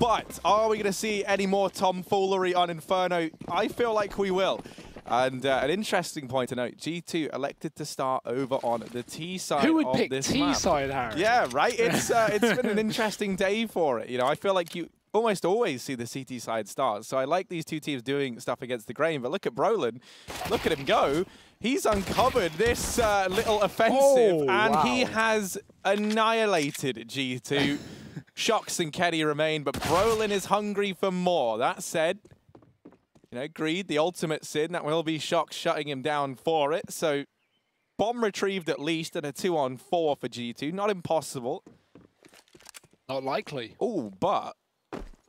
But are we going to see any more tomfoolery on Inferno? I feel like we will. And an interesting point to note, G2 elected to start over on the T side. Who would of pick this T map. side, Harry? Yeah, right? It's been an interesting day for it. You know, I feel like you almost always see the CT side start. So I like these two teams doing stuff against the grain. But look at Brolin. Look at him go. He's uncovered this little offensive, and wow. he has annihilated G2. Shox and Kenny remain, but Brolin is hungry for more. That said, you know, greed, the ultimate sin. That will be Shox shutting him down for it. So bomb retrieved at least, and a 2-on-4 for G2. Not impossible. Not likely. Oh, but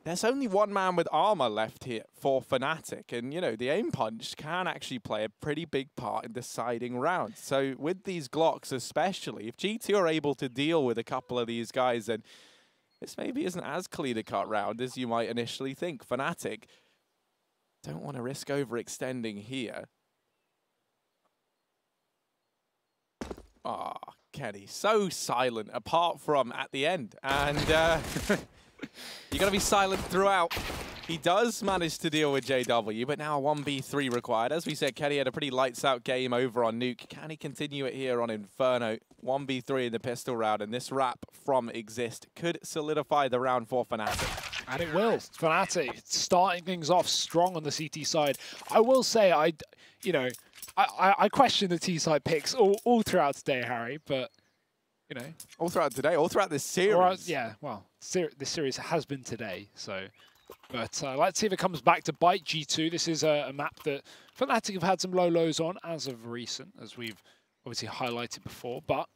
there's only one man with armor left here for Fnatic. And, you know, the aim punch can actually play a pretty big part in deciding rounds. So with these Glocks especially, if G2 are able to deal with a couple of these guys, then this maybe isn't as clean-a-cut round as you might initially think. Fnatic don't want to risk overextending here. Ah, Kenny, so silent, apart from at the end. And you got to be silent throughout. He does manage to deal with JW, but now a 1v3 required. As we said, Kenny had a pretty lights-out game over on Nuke. Can he continue it here on Inferno? 1v3 in the pistol round, and this wrap from Exist could solidify the round for Fnatic. And it will. Fnatic starting things off strong on the CT side. I will say, I question the T side picks all throughout today, Harry, but you know, all throughout today, all throughout this series. Yeah, well, this series has been today, so. But let's see if it comes back to bite G2. This is a map that Fnatic have had some low lows on as of recent, as we've obviously highlighted before, but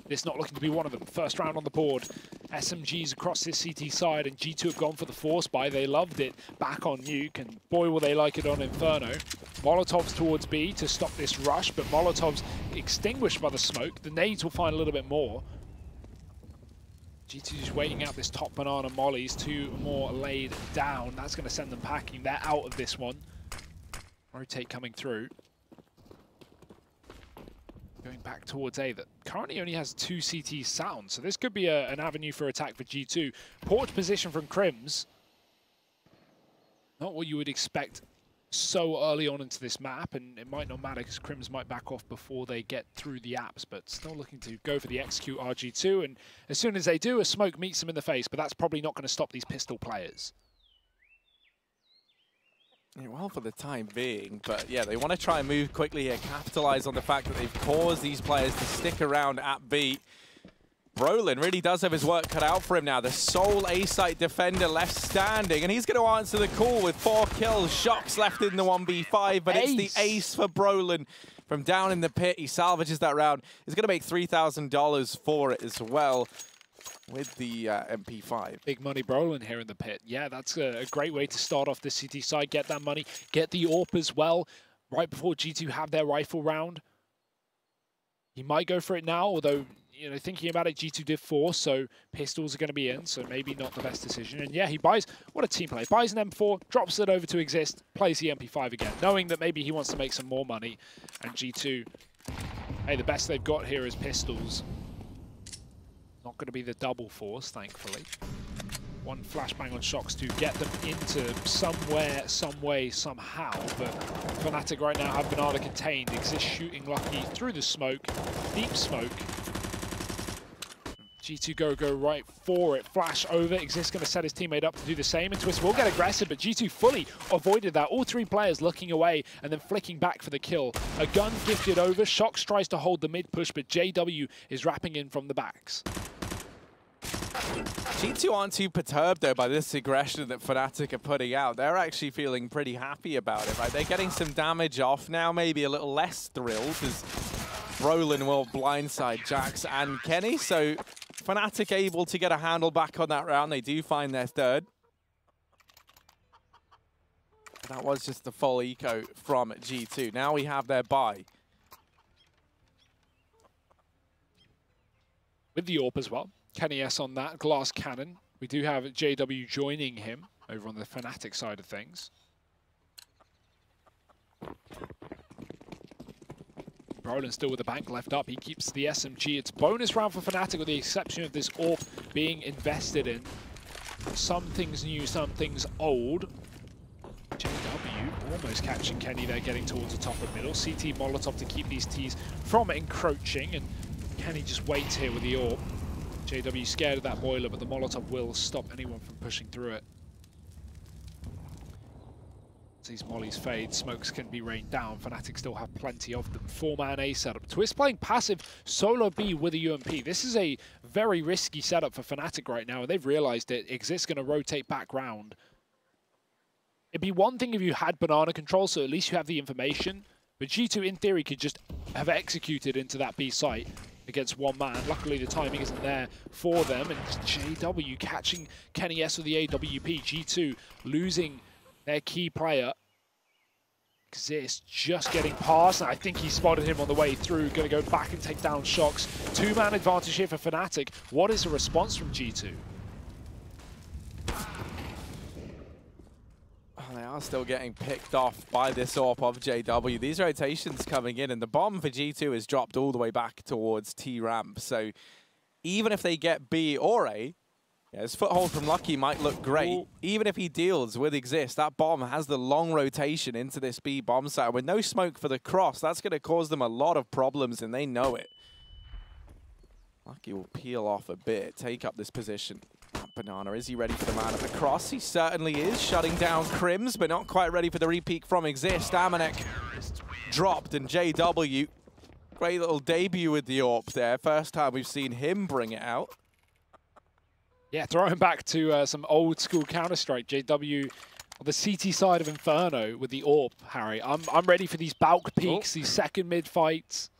this not looking to be one of them. First round on the board. SMGs across this CT side, and G2 have gone for the force buy. They loved it back on Nuke, and boy will they like it on Inferno. Molotovs towards B to stop this rush, but Molotovs extinguished by the smoke. The nades will find a little bit more. G2 just waiting out this top banana mollies. 2 more laid down. That's going to send them packing. They're out of this one. Rotate coming through. Going back towards A that currently only has 2 CTs sound. So this could be an avenue for attack for G2. Porch position from Crims. Not what you would expect so early on into this map, and it might not matter because Crims might back off before they get through the apps, but still looking to go for the execute RG2, and as soon as they do, a smoke meets them in the face, but that's probably not going to stop these pistol players. Yeah, well, for the time being, but yeah, they want to try and move quickly here, capitalize on the fact that they've caused these players to stick around at B. Brolin really does have his work cut out for him now. The sole A-site defender left standing, and he's going to answer the call with 4 kills. Shox left in the 1v5, but it's the ace for Brolin from down in the pit. He salvages that round. He's going to make $3,000 for it as well with the MP5. Big money Brolin here in the pit. Yeah, that's a great way to start off the CT side. Get that money, get the AWP as well, right before G2 have their rifle round. He might go for it now, although, you know, thinking about it, G2 did force, so pistols are going to be in, so maybe not the best decision. And yeah, he buys, what a team play, buys an M4, drops it over to Exist, plays the MP5 again, knowing that maybe he wants to make some more money. And G2, hey, the best they've got here is pistols. Not going to be the double force, thankfully. One flashbang on Shox to get them into somewhere, some way, somehow. But Fnatic right now have Banana contained. Exist shooting lucky through the smoke, deep smoke. G2 go right for it. Flash over. Exist going to set his teammate up to do the same. And Twist will get aggressive, but G2 fully avoided that. All 3 players looking away and then flicking back for the kill. A gun gifted over. Shox tries to hold the mid push, but JW is wrapping in from the backs. G2 aren't too perturbed, though, by this aggression that Fnatic are putting out. They're actually feeling pretty happy about it, right? They're getting some damage off now, maybe a little less thrilled, as Brolin will blindside Jax and Kenny. So Fnatic able to get a handle back on that round. They do find their 3rd. That was just the full eco from G2. Now we have their buy. With the AWP as well. Kenny S on that, glass cannon. We do have JW joining him over on the Fnatic side of things. Brolin still with the bank left up. He keeps the SMG. It's bonus round for Fnatic with the exception of this AWP being invested in. some things new, some things old. JW almost catching Kenny there, getting towards the top of middle. CT Molotov to keep these Ts from encroaching, and Kenny just waits here with the AWP. JW scared of that boiler, but the Molotov will stop anyone from pushing through it. As these mollies fade, smokes can be rained down. Fnatic still have plenty of them. 4-man A setup. Twist playing passive solo B with a UMP. This is a very risky setup for Fnatic right now, and they've realized it. Exit's going to rotate back round. It'd be one thing if you had banana control, so at least you have the information. But G2, in theory, could just have executed into that B site against one man. Luckily, the timing isn't there for them. And JW catching Kenny S with the AWP. G2 losing their key player. Exist just getting past. I think he spotted him on the way through. Going to go back and take down Shox. 2-man advantage here for Fnatic. What is the response from G2? They are still getting picked off by this AWP of JW. These rotations coming in, and the bomb for G2 is dropped all the way back towards T-ramp. So even if they get B or A, his foothold from Lucky might look great. Ooh. Even if he deals with Exist, that bomb has the long rotation into this B bomb site. With no smoke for the cross, that's going to cause them a lot of problems, and they know it. Lucky will peel off a bit, take up this position. Banana, is he ready for the man at the cross? He certainly is, shutting down Crims, but not quite ready for the repeat from Exist. Amanek dropped, and JW, great little debut with the AWP there. First time we've seen him bring it out. Yeah, throwing back to some old school Counter-Strike. JW on the CT side of Inferno with the AWP, Harry. I'm ready for these bulk peaks, these second mid fights.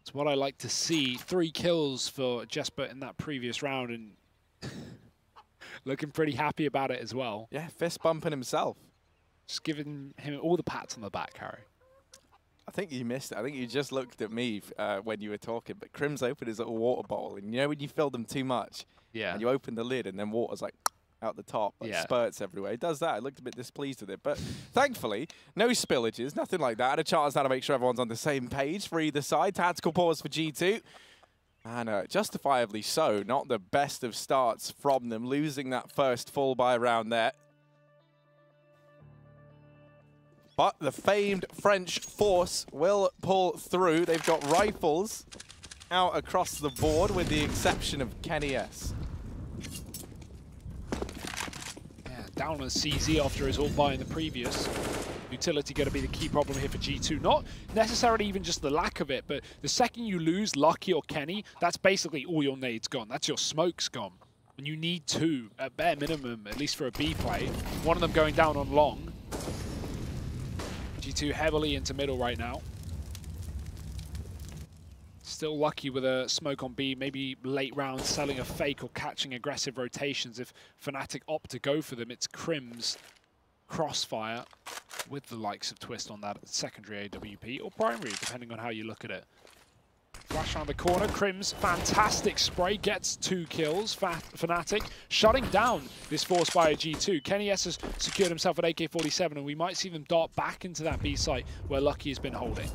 It's what I like to see. 3 kills for Jesper in that previous round, and looking pretty happy about it as well. Yeah, fist bumping himself. Just giving him all the pats on the back, Harry. I think you missed it. I think you just looked at me when you were talking, but Crims opened his little water bottle, and you know when you fill them too much, and you open the lid, and then water's like out the top, like spurts everywhere. He does that. I looked a bit displeased with it, but thankfully, no spillages, nothing like that. I had a chance now to make sure everyone's on the same page for either side. Tactical pause for G2, and justifiably so. Not the best of starts from them, losing that first full buy round there. But the famed French force will pull through. They've got rifles out across the board, with the exception of Kenny S. Down on CZ after his ult buy in the previous. Utility going to be the key problem here for G2. Not necessarily even just the lack of it, but the second you lose Lucky or Kenny, that's basically all your nades gone. That's your smokes gone. And you need 2, at bare minimum, at least for a B play. One of them going down on long. G2 heavily into middle right now. Still Lucky with a smoke on B, maybe late round selling a fake or catching aggressive rotations. If Fnatic opt to go for them, it's Crims crossfire with the likes of Twist on that secondary AWP or primary, depending on how you look at it. Flash around the corner, Crims, fantastic spray, gets 2 kills. Fnatic shutting down this force by a G2. Kenny S has secured himself at AK-47, and we might see them dart back into that B site where Lucky has been holding.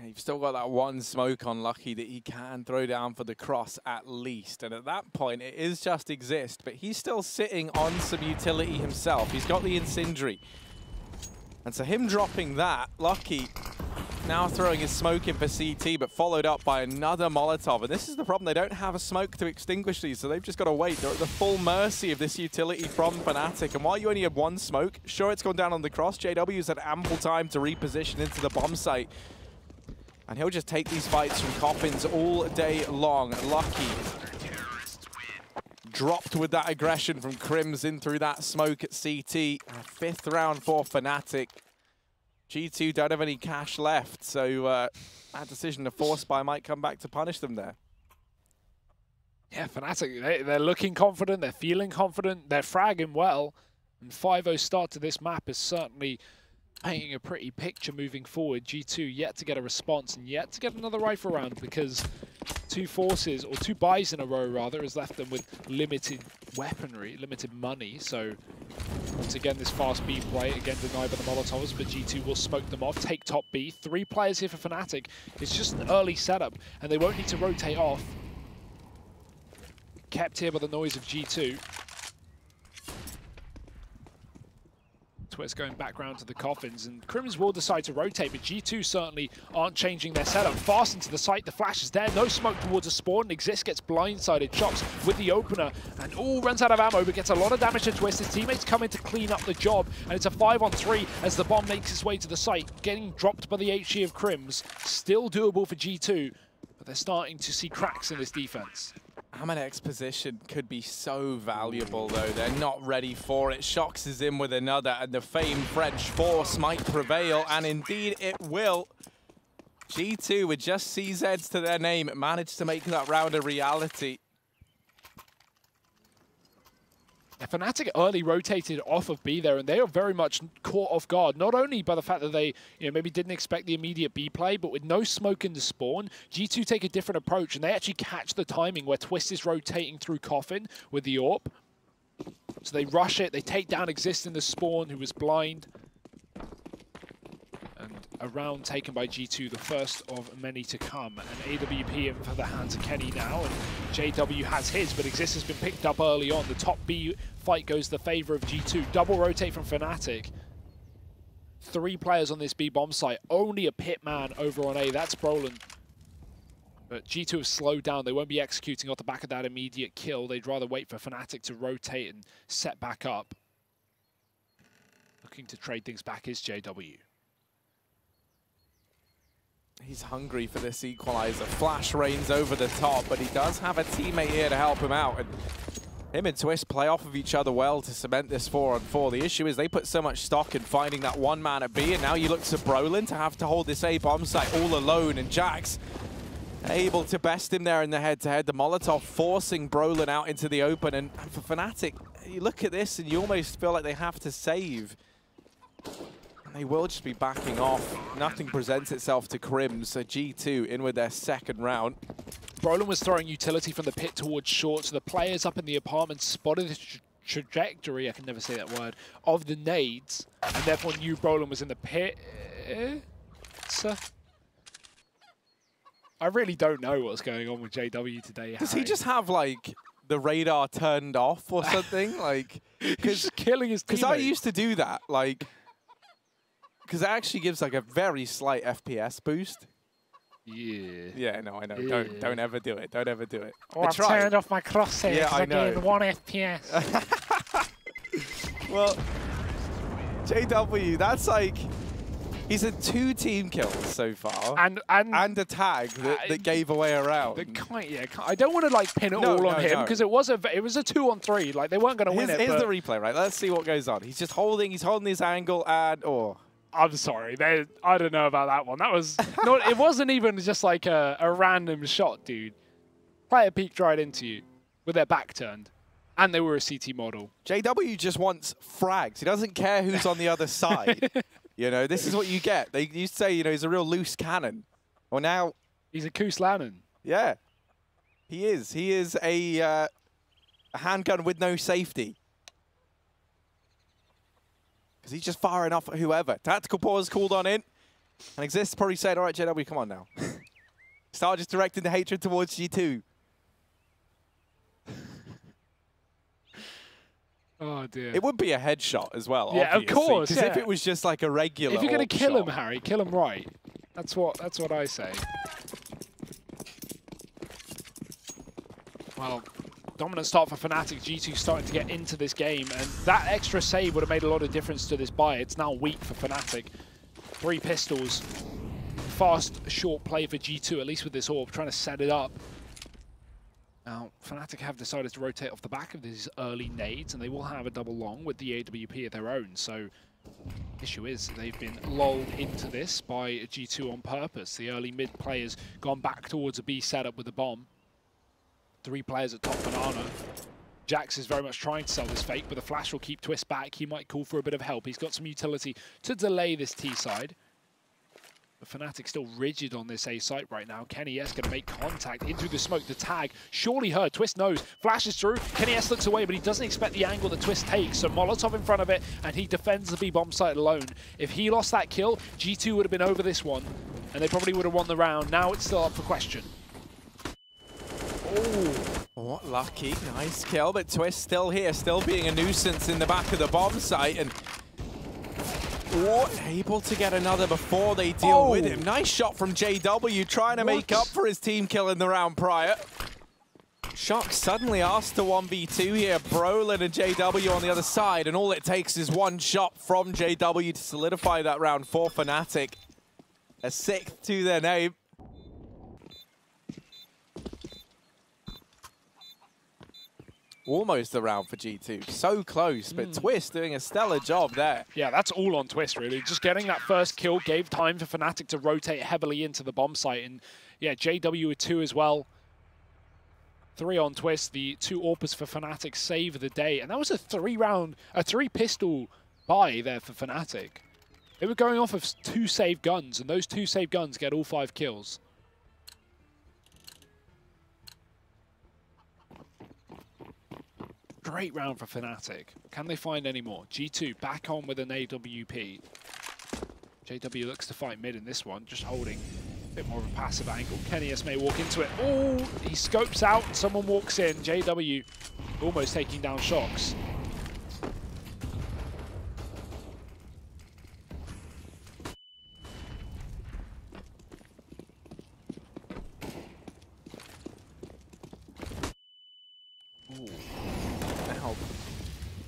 You've still got that one smoke on Lucky that he can throw down for the cross at least. And at that point, it is just Exist, but he's still sitting on some utility himself. He's got the incendiary. And so him dropping that, Lucky now throwing his smoke in for CT, but followed up by another Molotov. And this is the problem. They don't have a smoke to extinguish these, so they've just got to wait. They're at the full mercy of this utility from Fnatic. And while you only have one smoke, sure, it's gone down on the cross. JW's had ample time to reposition into the bomb site. And he'll just take these fights from Coffins all day long. Lucky dropped with that aggression from Crims in through that smoke at CT. A 5th round for Fnatic. G2 don't have any cash left, so that decision to force buy might come back to punish them there. Yeah, Fnatic, they're looking confident, they're feeling confident, they're fragging well. And 5-0 start to this map is certainly painting a pretty picture moving forward. G2 yet to get a response and yet to get another rifle round, because 2 forces, or 2 buys in a row rather, has left them with limited weaponry, limited money. So Once again, this fast B play, again denied by the Molotovs, but G2 will smoke them off, take top B. 3 players here for Fnatic. It's just an early setup, and they won't need to rotate off. Kept here by the noise of G2. Twist going back round to the coffins, and Crims will decide to rotate, but G2 certainly aren't changing their setup. Fast into the site, the flash is there, no smoke towards a spawn. Exist gets blindsided, chops with the opener, and runs out of ammo, but gets a lot of damage to Twist. His teammates come in to clean up the job, and it's a 5-on-3 as the bomb makes its way to the site, getting dropped by the HE of Crims. Still doable for G2, but they're starting to see cracks in this defense. Amanek's position could be so valuable, though. They're not ready for it. Shox is in with another, and the famed French force might prevail, and indeed it will. G2, with just CZs to their name, managed to make that round a reality. Fnatic early rotated off of B there, and they are very much caught off guard, not only by the fact that they maybe didn't expect the immediate B play, but with no smoke in the spawn, G2 take a different approach, and they actually catch the timing where Twist is rotating through Coffin with the AWP. So they rush it, they take down Exist in the spawn, who was blind. And a round taken by G2, the first of many to come. And AWP in for the hands of Kenny now, and JW has his, but Exist has been picked up early on. The top B fight goes the favor of G2. Double rotate from Fnatic. 3 players on this B bomb site, only a pit man over on A, that's Brolin. But G2 have slowed down, they won't be executing off the back of that immediate kill. They'd rather wait for Fnatic to rotate and set back up. Looking to trade things back is JW. He's hungry for this equalizer. Flash reigns over the top, but he does have a teammate here to help him out. And him and Twist play off of each other well to cement this 4-on-4. The issue is they put so much stock in finding that one man at B, and now you look to Brolin to have to hold this A bomb site all alone, and Jax able to best him there in the head-to-head. The Molotov forcing Brolin out into the open, and for Fnatic, you look at this and you almost feel like they have to save. They will just be backing off. Nothing presents itself to Crims, so G2 in with their second round. Brolin was throwing utility from the pit towards short, so the players up in the apartment spotted the trajectory, I can never say that word, of the nades, and therefore knew Brolin was in the pit. I really don't know what's going on with JW today. Does he just have, like, the radar turned off or something? Like, he's just killing his teammates. Because I used to do that, like, because it actually gives like a very slight FPS boost. Yeah. Yeah, no, I know. Yeah. Don't ever do it. Don't ever do it. Oh, I've turned off my crosshairs. Yeah, I know. Gained 1 FPS. Well, JW, that's like, he's had 2 team kills so far, and a tag that gave away a round. I don't want to like pin it all on him because it was a 2-on-3. Like they weren't going to win it. Here's the replay, right? Let's see what goes on. He's just holding. He's holding his angle, and I'm sorry. I don't know about that one. That was not. It wasn't even just like a random shot, dude. Player peeked right into you with their back turned. And they were a CT model. JW just wants frags. He doesn't care who's on the other side. You know, this is what you get. They used to say, you know, he's a real loose cannon. Well, now... He's a Koos Lannon. Yeah. He is. He is a handgun with no safety. Because he's just firing off at whoever. Tactical pause called on in. And Exist probably said, all right, JW, come on now. Start just directing the hatred towards G2. Oh, dear. It would be a headshot as well, yeah, obviously. Of course. Because if it was just like a regular If you're going to kill shot, him, Harry, kill him right. That's what I say. Well, dominant start for Fnatic. G2 starting to get into this game, and that extra save would have made a lot of difference to this buy. It's now weak for Fnatic. 3 pistols. Fast, short play for G2, at least with this orb, trying to set it up. Now, Fnatic have decided to rotate off the back of these early nades, and they will have a double long with the AWP of their own. So, issue is they've been lulled into this by G2 on purpose. The early mid players gone back towards a B setup with a bomb. 3 players at top banana. Jax is very much trying to sell this fake, but the flash will keep Twist back. He might call for a bit of help. He's got some utility to delay this T side. But Fnatic still rigid on this A site right now. Kenny S gonna make contact into the smoke. The tag surely heard. Twist knows, flashes through. Kenny S looks away, but he doesn't expect the angle that Twist takes. So Molotov in front of it, and he defends the B bomb site alone. If he lost that kill, G2 would have been over this one, and they probably would have won the round. Now it's still up for question. Oh, what lucky, nice kill, but Twist still here, still being a nuisance in the back of the bomb site, and able to get another before they deal with him. Nice shot from JW, trying to make up for his team kill in the round prior. Shock suddenly asked to 1v2 here. Brolin and JW on the other side, and all it takes is one shot from JW to solidify that round for Fnatic. A 6th to their name. Almost the round for G2. So close, but Twist doing a stellar job there. Yeah, that's all on Twist, really. Just getting that first kill gave time for Fnatic to rotate heavily into the bomb site. And yeah, JW with 2 as well. 3 on Twist. The 2 AWPers for Fnatic save the day. And that was a 3 pistol buy there for Fnatic. They were going off of 2 save guns, and those 2 save guns get all 5 kills. Great round for Fnatic. Can they find any more? G2 back on with an AWP. JW looks to fight mid in this one, just holding a bit more of a passive angle. Kenny S may walk into it. Oh, he scopes out, someone walks in. JW almost taking down Shocks.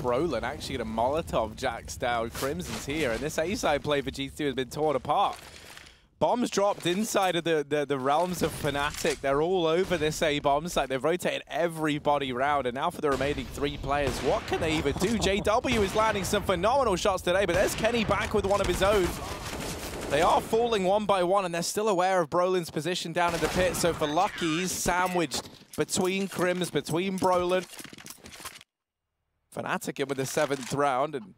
Brolin actually going to Molotov jacks down Crimson's here, and this A-side play for G2 has been torn apart. Bombs dropped inside of the realms of Fnatic. They're all over this A bomb site. They've rotated everybody round, and now for the remaining 3 players, what can they even do? JW is landing some phenomenal shots today, but there's Kenny back with one of his own. They are falling one by one, and they're still aware of Brolin's position down in the pit, so for Lucky, he's sandwiched between Crims, between Brolin. Fnatic in with the 7th round, and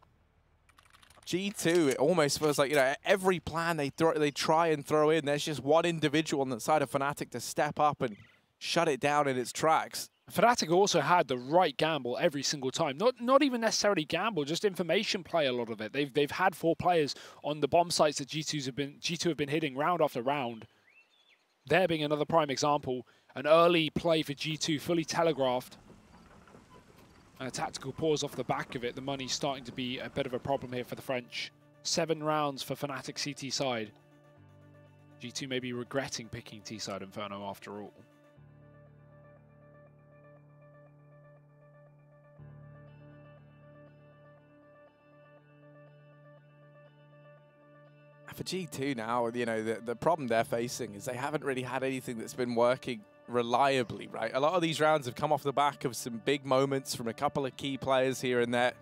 G2, it almost feels like, you know, every plan they try and throw in, there's just one individual on the side of Fnatic to step up and shut it down in its tracks. Fnatic also had the right gamble every single time. Not even necessarily gamble, just information play a lot of it. They've had 4 players on the bomb sites that G2 have been hitting round after round. There being another prime example, an early play for G2, fully telegraphed. And a tactical pause off the back of it. The money's starting to be a bit of a problem here for the French. 7 rounds for Fnatic CT side. G2 may be regretting picking T-side Inferno after all. For G2 now, you know, the problem they're facing is they haven't really had anything that's been working reliably, right? A lot of these rounds have come off the back of some big moments from a couple of key players here and there.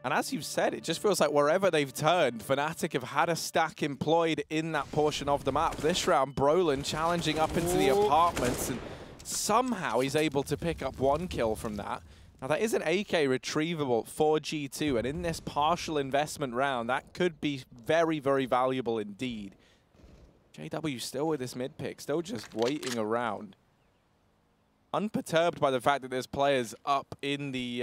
And as you've said, it just feels like wherever they've turned, Fnatic have had a stack employed in that portion of the map. This round, Brolin challenging up into the apartments, and somehow he's able to pick up 1 kill from that. Now, that is an AK retrievable for G2, and in this partial investment round, that could be very, very valuable indeed. JW still with this mid pick, still just waiting around. Unperturbed by the fact that there's players up in the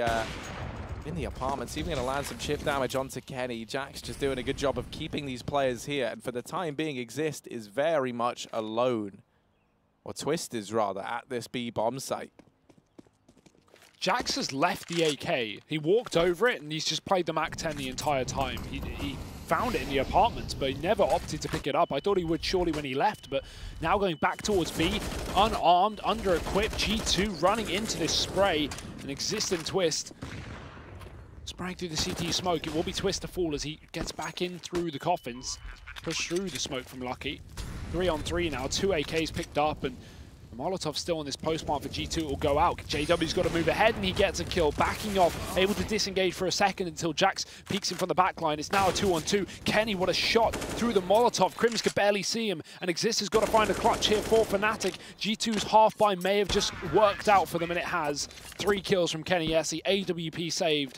apartments, even going to land some chip damage onto Kenny. Jack's just doing a good job of keeping these players here, and for the time being, Exist is very much alone. Or Twist is rather, at this B bomb site. Jax has left the AK. He walked over it and he's just played the MAC-10 the entire time. He found it in the apartments, but he never opted to pick it up. I thought he would surely when he left, but now going back towards B, unarmed, under-equipped, G2 running into this spray, an existing Twist. Spraying through the CT smoke. It will be Twist to fall as he gets back in through the coffins. Push through the smoke from Lucky. 3 on 3 now, 2 AKs picked up, and Molotov still on this postmark for G2. It will go out. JW's got to move ahead, and he gets a kill. Backing off, able to disengage for a second until Jax peeks him from the back line. It's now a 2-on-2. Kenny, what a shot through the Molotov. Crims could barely see him, and Exist has got to find a clutch here for Fnatic. G2's half buy may have just worked out for them, and it has. 3 kills from Kenny S. The AWP saved,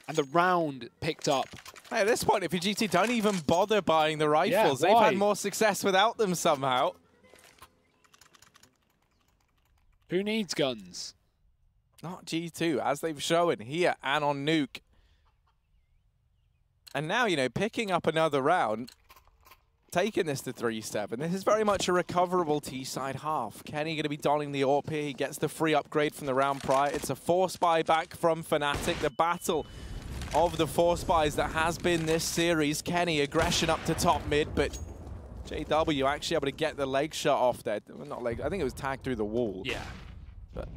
and the round picked up Hey, at this point, if you're GT, don't even bother buying the rifles. Yeah, they've had more success without them somehow. Who needs guns? Not G2, as they've shown here and on Nuke. And now, you know, picking up another round, taking this to 3-7. This is very much a recoverable T-side half. Kenny going to be donning the AWP here. He gets the free upgrade from the round prior. It's a force buy back from Fnatic. The battle of the force buys that has been this series. Kenny, aggression up to top mid, but JW actually able to get the leg shot off there. Well, not leg, I think it was tagged through the wall. Yeah. But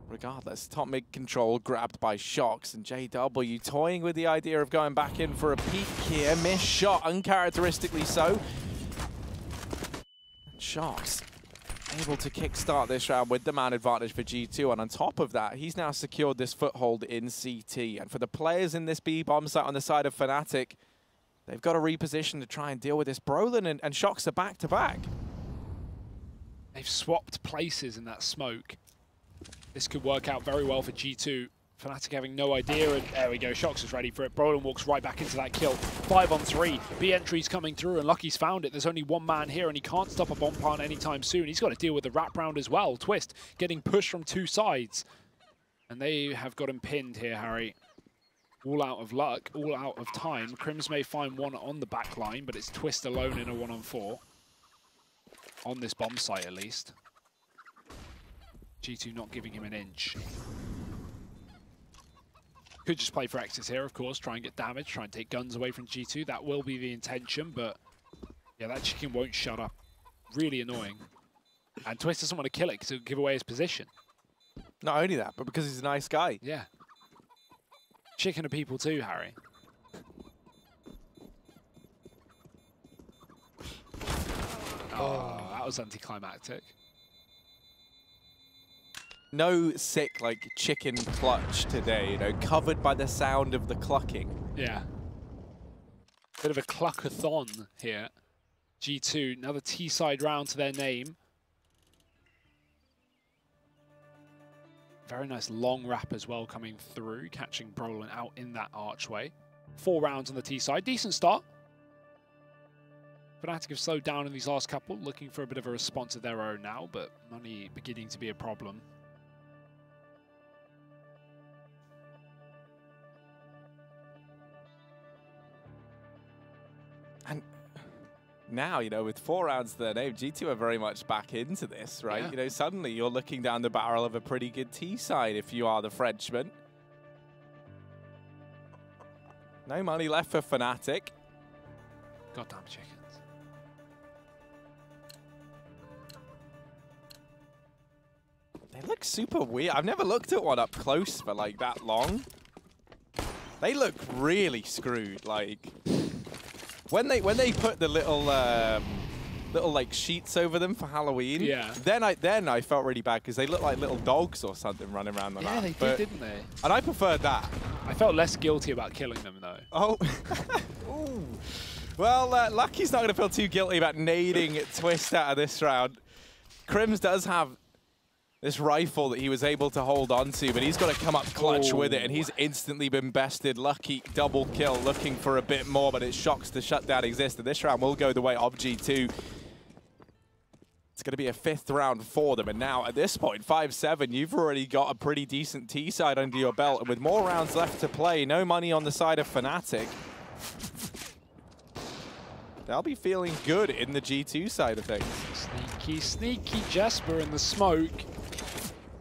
regardless, top mid control grabbed by Shox, and JW toying with the idea of going back in for a peek here. Missed shot, uncharacteristically so. Shox able to kickstart this round with the man advantage for G2, and on top of that, he's now secured this foothold in CT. And for the players in this B bomb site on the side of Fnatic, they've got to reposition to try and deal with this. Brolin and Shox are back-to-back. They've swapped places in that smoke. This could work out very well for G2. Fnatic having no idea, and there we go, Shox is ready for it. Brolin walks right back into that kill. 5 on 3, B entry's coming through, and Lucky's found it. There's only one man here, and he can't stop a bomb plant anytime soon. He's got to deal with the wrap round as well. Twist getting pushed from 2 sides. And they have got him pinned here, Harry. All out of luck, all out of time. Crims may find one on the back line, but it's Twist alone in a 1-on-4. On this bomb site, at least. G2 not giving him an inch. Could just play for Exes here, of course, try and get damage, try and take guns away from G2. That will be the intention, but yeah, that chicken won't shut up. Really annoying. And Twist doesn't want to kill it because it'll give away his position. Not only that, but because he's a nice guy. Yeah. Chicken are people too, Harry. Oh, that was anticlimactic. No sick, like, chicken clutch today, you know, covered by the sound of the clucking. Yeah. Bit of a cluckathon here. G2, another T-side round to their name. Very nice long wrap as well coming through, catching Brolin out in that archway. 4 rounds on the T-side, decent start. Fnatic have slowed down in these last couple, looking for a bit of a response of their own now, but money beginning to be a problem. And now, you know, with 4 rounds to their name, G2 are very much back into this, right? Yeah. You know, suddenly you're looking down the barrel of a pretty good T-side if you are the Frenchman. No money left for Fnatic. Goddamn chickens. They look super weird. I've never looked at one up close for like that long. They look really screwed. Like when they put the little like sheets over them for Halloween. Yeah. Then I felt really bad because they look like little dogs or something running around the map. Yeah, they did, didn't they? And I preferred that. I felt less guilty about killing them though. Oh. Ooh. Well, Lucky's not going to feel too guilty about nading Twist out of this round. Crims does have this rifle that he was able to hold on to, but he's got to come up clutch with it, and he's instantly been bested. Lucky double kill, looking for a bit more, but it's Shox to shut down Exist. And this round will go the way of G2. It's going to be a 5th round for them, and now at this point, 5-7, you've already got a pretty decent T-side under your belt, and with more rounds left to play, no money on the side of Fnatic. They'll be feeling good in the G2 side of things. Sneaky, sneaky Jesper in the smoke.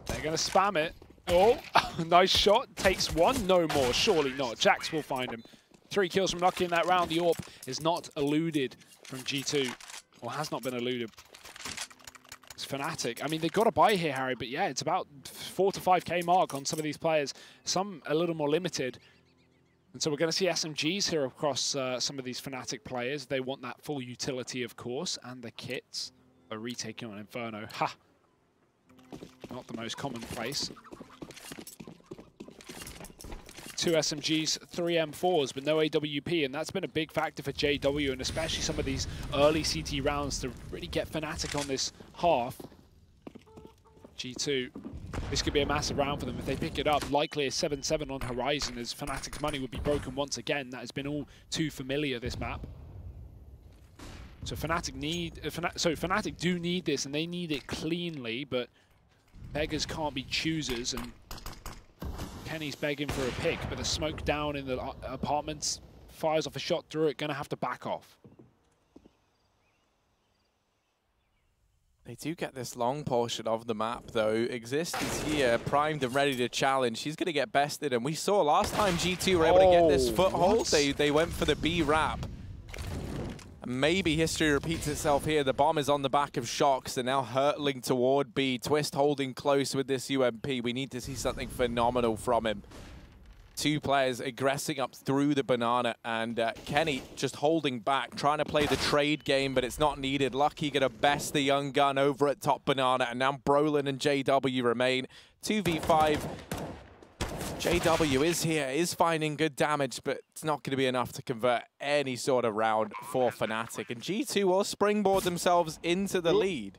They're going to spam it. Oh, nice shot. Takes one. No more. Surely not. Jax will find him. 3 kills from Lucky in that round. The AWP is not eluded from G2. Or has not been eluded. It's Fnatic. I mean, they've got to buy here, Harry. But yeah, it's about 4 to 5k mark on some of these players. Some a little more limited. And so we're going to see SMGs here across some of these Fnatic players. They want that full utility, of course, and the kits. A retaking on Inferno. Ha! Not the most commonplace. 2 SMGs, 3 M4s, but no AWP, and that's been a big factor for JW, and especially some of these early CT rounds to really get Fnatic on this half. G2 This could be a massive round for them if they pick it up. Likely a 7-7 on horizon, as Fnatic's money would be broken once again. That has been all too familiar, this map. So Fnatic do need this, and they need it cleanly, but beggars can't be choosers, and Kenny's begging for a pick, but the smoke down in the apartments fires off a shot through it, gonna have to back off. They do get this long portion of the map, though. Exist is here, primed and ready to challenge. He's going to get bested, and we saw last time G2 were able to get this foothold. They went for the B wrap. Maybe history repeats itself here. The bomb is on the back of Shox. They're now hurtling toward B. Twist holding close with this UMP. We need to see something phenomenal from him. Two players aggressing up through the banana, and Kenny just holding back, trying to play the trade game, but it's not needed. Lucky gonna best the young gun over at top banana, and now Brolin and JW remain 2v5. JW is here, is finding good damage, but it's not going to be enough to convert any sort of round for Fnatic. And G2 will springboard themselves into the lead.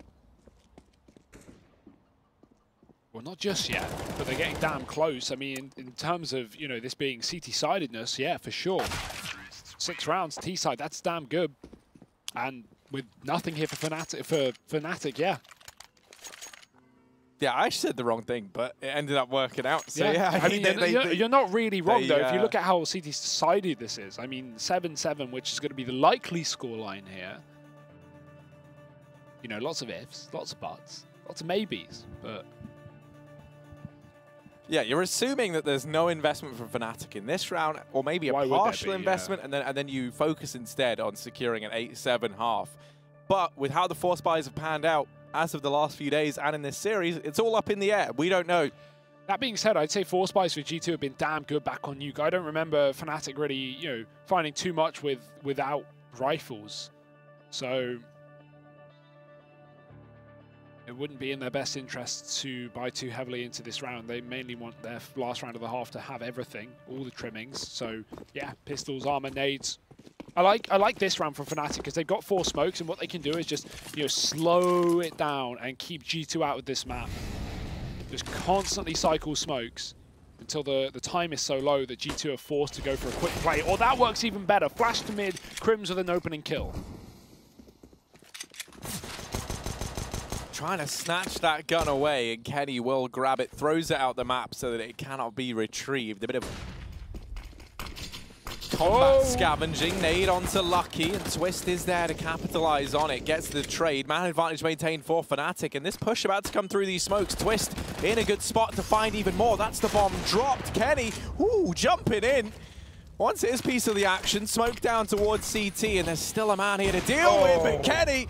Well, not just yet, but they're getting damn close. I mean, in terms of, you know, this being CT-sidedness, yeah, for sure. 6 rounds, T-side, that's damn good. And with nothing here for Fnatic, yeah. Yeah, I said the wrong thing, but it ended up working out. So yeah, I mean, you're not really wrong, though. If you look at how CT-sided this is, I mean, 7-7, which is going to be the likely scoreline here. You know, lots of ifs, lots of buts, lots of maybes, but... Yeah, you're assuming that there's no investment from Fnatic in this round, or maybe a partial investment, and then you focus instead on securing an 8-7 half. But with how the Force buys have panned out as of the last few days and in this series, it's all up in the air. We don't know. That being said, I'd say Force buys for G2 have been damn good back on Nuke. I don't remember Fnatic really, you know, finding too much without rifles. So it wouldn't be in their best interest to buy too heavily into this round. They mainly want their last round of the half to have everything, all the trimmings. So yeah, pistols, armor, nades. I like this round from Fnatic because they've got 4 smokes, and what they can do is just, you know, slow it down and keep G2 out of this map. Just constantly cycle smokes until the time is so low that G2 are forced to go for a quick play. Or that works even better. Flash to mid, Crims with an opening kill. Trying to snatch that gun away, and Kenny will grab it, throws it out the map so that it cannot be retrieved. A bit of combat scavenging, nade onto Lucky, and Twist is there to capitalize on it. Gets the trade. Man advantage maintained for Fnatic, and this push about to come through these smokes. Twist in a good spot to find even more. That's the bomb dropped. Kenny, jumping in. Wants his piece of the action. Smoke down towards CT, and there's still a man here to deal with, but Kenny,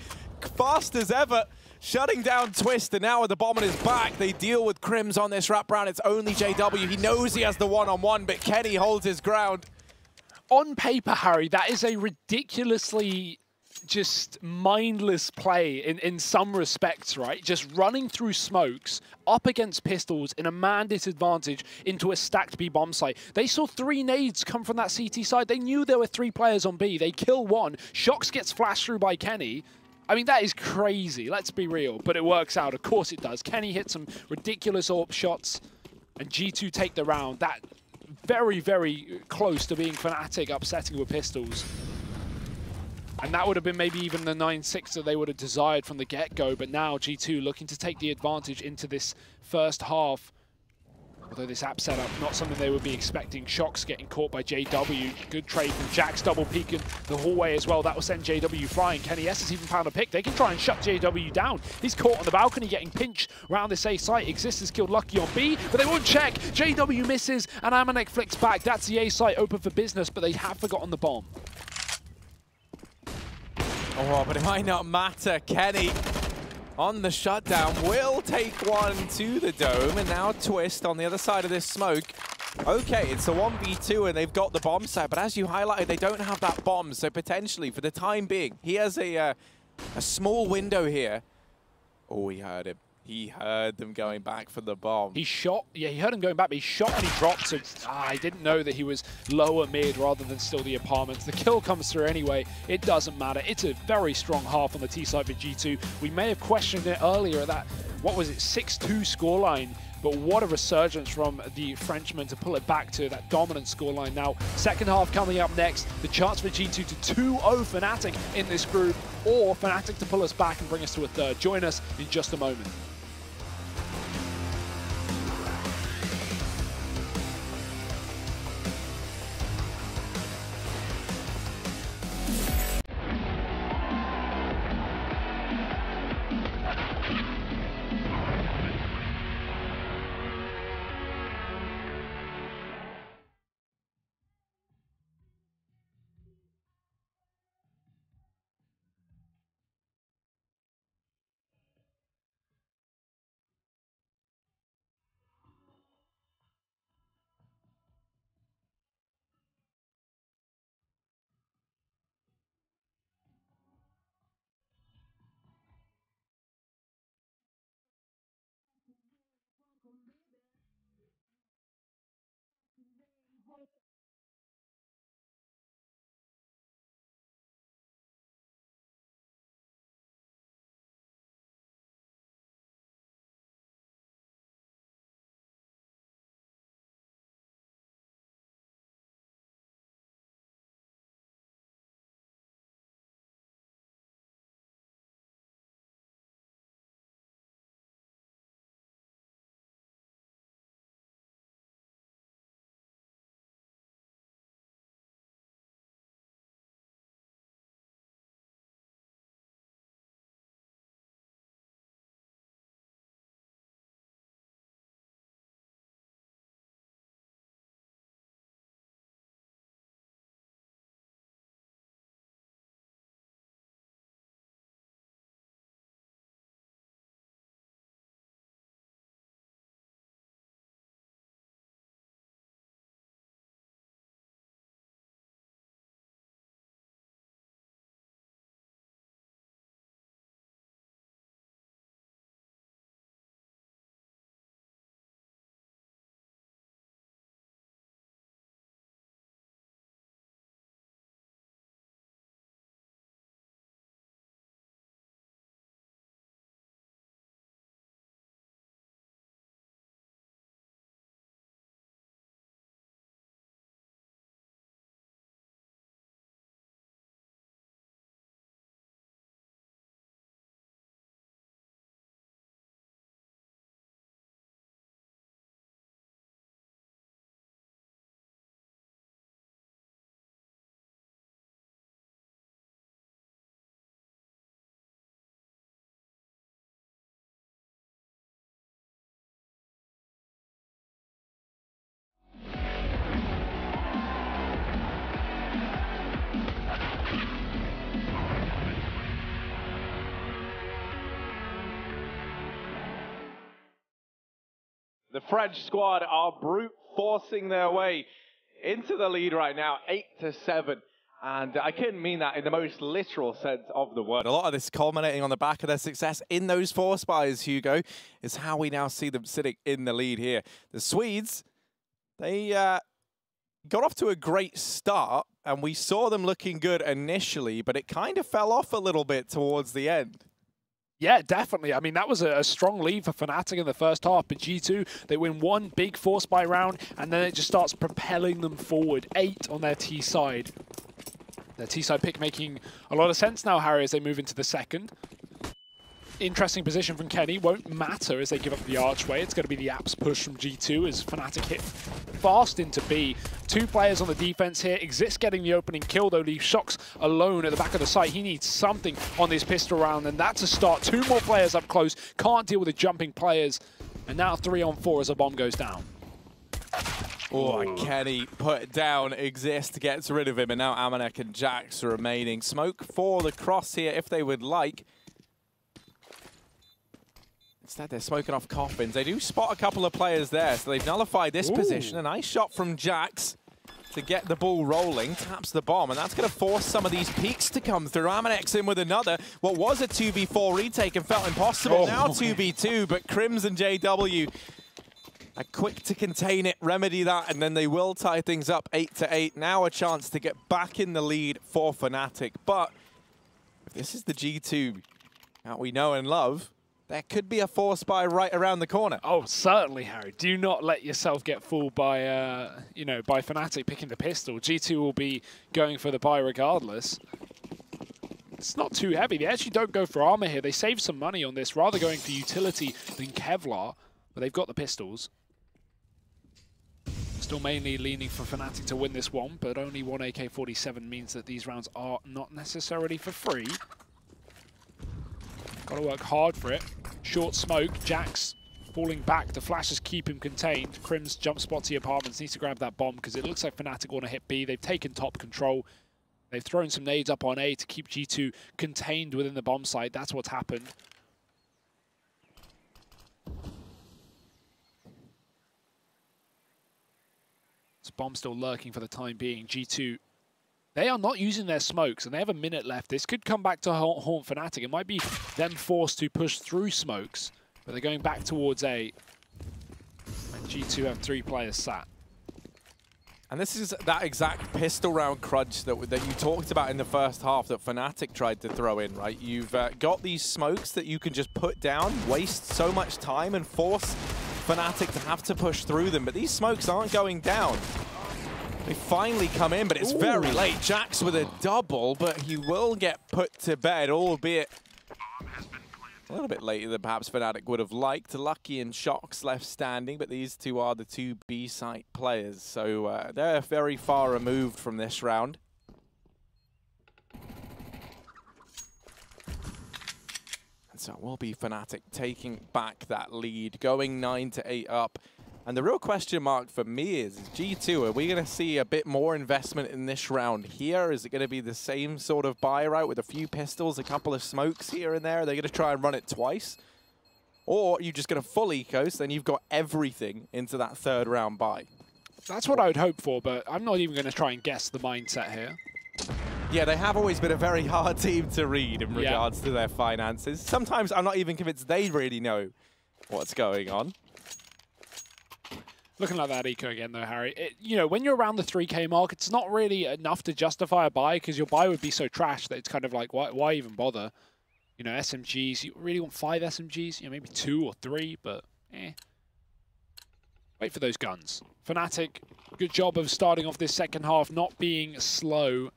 fast as ever, shutting down Twist, and now with the bomb on his back, they deal with Crims on this wraparound. It's only JW. He knows he has the one-on-one, but Kenny holds his ground. On paper, Harry, that is a ridiculously just mindless play in some respects, right? Just running through smokes up against pistols in a man disadvantage into a stacked B bomb site. They saw 3 nades come from that CT side. They knew there were 3 players on B. They kill 1. Shox gets flashed through by Kenny. I mean, that is crazy. Let's be real. But it works out. Of course it does. Kenny hits some ridiculous AWP shots, and G2 take the round. That very, very close to being Fnatic upsetting with pistols. And that would have been maybe even the 9-6 that they would have desired from the get-go. But now G2 looking to take the advantage into this first half. Although this app setup, not something they would be expecting. Shox getting caught by JW. Good trade from Jax, double peeking the hallway as well. That will send JW flying. Kenny S has even found a pick. They can try and shut JW down. He's caught on the balcony getting pinched around this A site. Exist has killed Lucky on B, but they won't check. JW misses, and Amanek flicks back. That's the A site open for business, but they have forgotten the bomb. Oh, but it might not matter. Kenny on the shutdown will take one to the dome, and now Twist on the other side of this smoke. Okay, it's a 1v2 and they've got the bomb set, but as you highlighted, they don't have that bomb, so potentially for the time being, he has a small window here. Oh, he heard him. He heard them going back for the bomb. He shot, yeah, he heard him going back, but he shot and he dropped, so I didn't know that he was lower mid rather than still the apartments. The kill comes through anyway. It doesn't matter. It's a very strong half on the T side for G2. We may have questioned it earlier at that, what was it, 6-2 scoreline but what a resurgence from the Frenchman to pull it back to that dominant scoreline now. Second half coming up next, the chance for G2 to 2-0 Fnatic in this group, or Fnatic to pull us back and bring us to a third. Join us in just a moment. The French squad are brute forcing their way into the lead right now, 8-7. And I couldn't mean that in the most literal sense of the word. A lot of this culminating on the back of their success in those force buys, Hugo, is how we now see them sitting in the lead here. The Swedes, they got off to a great start, and we saw them looking good initially, but it kind of fell off a little bit towards the end. Yeah, definitely. I mean, that was a strong lead for Fnatic in the first half, but G2, they win one big force buy round, and then it just starts propelling them forward. 8 on their T side. Their T side pick making a lot of sense now, Harry, as they move into the second. Interesting position from Kenny. Won't matter as they give up the archway. It's going to be the apps push from G2 as Fnatic hit fast into B. 2 players on the defense here. Exist getting the opening kill, though, leaves Shox alone at the back of the site. He needs something on this pistol round, and that's a start. 2 more players up close. Can't deal with the jumping players. And now 3-on-4 as a bomb goes down. Oh, and Kenny put down Exist, gets rid of him, and now Amanek and Jax are remaining. Smoke for the cross here if they would like. Instead, they're smoking off coffins. They do spot a couple of players there, so they've nullified this position. A nice shot from Jax to get the ball rolling. Taps the bomb, and that's going to force some of these peaks to come through. Amanek's in with another. What was a 2v4 retake and felt impossible. Now 2v2, but Crimson JW are quick to contain it, remedy that, and then they will tie things up 8-8. Now a chance to get back in the lead for Fnatic. But if this is the G2 that we know and love, There could be a force buy right around the corner. Oh, certainly, Harry. Do not let yourself get fooled by, by Fnatic picking the pistol. G2 will be going for the buy regardless. It's not too heavy. They actually don't go for armor here. They save some money on this, rather going for utility than Kevlar, but they've got the pistols. Still mainly leaning for Fnatic to win this one, but only one AK-47 means that these rounds are not necessarily for free. Got to work hard for it. Short smoke. Jax falling back. The flashes keep him contained. Crim's jump spot to the apartments. Needs to grab that bomb because it looks like Fnatic want to hit B. They've taken top control. They've thrown some nades up on A to keep G2 contained within the bomb site. That's what's happened. This bomb still lurking for the time being. G2, they are not using their smokes, and they have a minute left. This could come back to haunt Fnatic. It might be them forced to push through smokes, but they're going back towards A. And G2 have 3 players sat. And this is that exact pistol round crunch that you talked about in the first half that Fnatic tried to throw in, right? You've got these smokes that you can just put down, waste so much time and force Fnatic to have to push through them, but these smokes aren't going down. They finally come in, but it's very late. Jax with a double, but he will get put to bed, albeit a little bit later than perhaps Fnatic would have liked. Lucky and Shox left standing, but these two are the 2 B site players, so they're very far removed from this round. And so it will be Fnatic taking back that lead, going 9-8 up. And the real question mark for me is G2, are we going to see a bit more investment in this round here? Is it going to be the same sort of buy route with a few pistols, a couple of smokes here and there? Are they going to try and run it twice? Or are you just going to full ecos, then you've got everything into that 3rd round buy? That's what I would hope for, but I'm not even going to try and guess the mindset here. Yeah, they have always been a very hard team to read in regards to their finances. Sometimes I'm not even convinced they really know what's going on. Looking like that eco again, though, Harry. When you're around the 3K mark, it's not really enough to justify a buy because your buy would be so trash that it's kind of like, why even bother? SMGs, you really want 5 SMGs? Maybe 2 or 3, but wait for those guns. Fnatic, good job of starting off this second half, not being slow.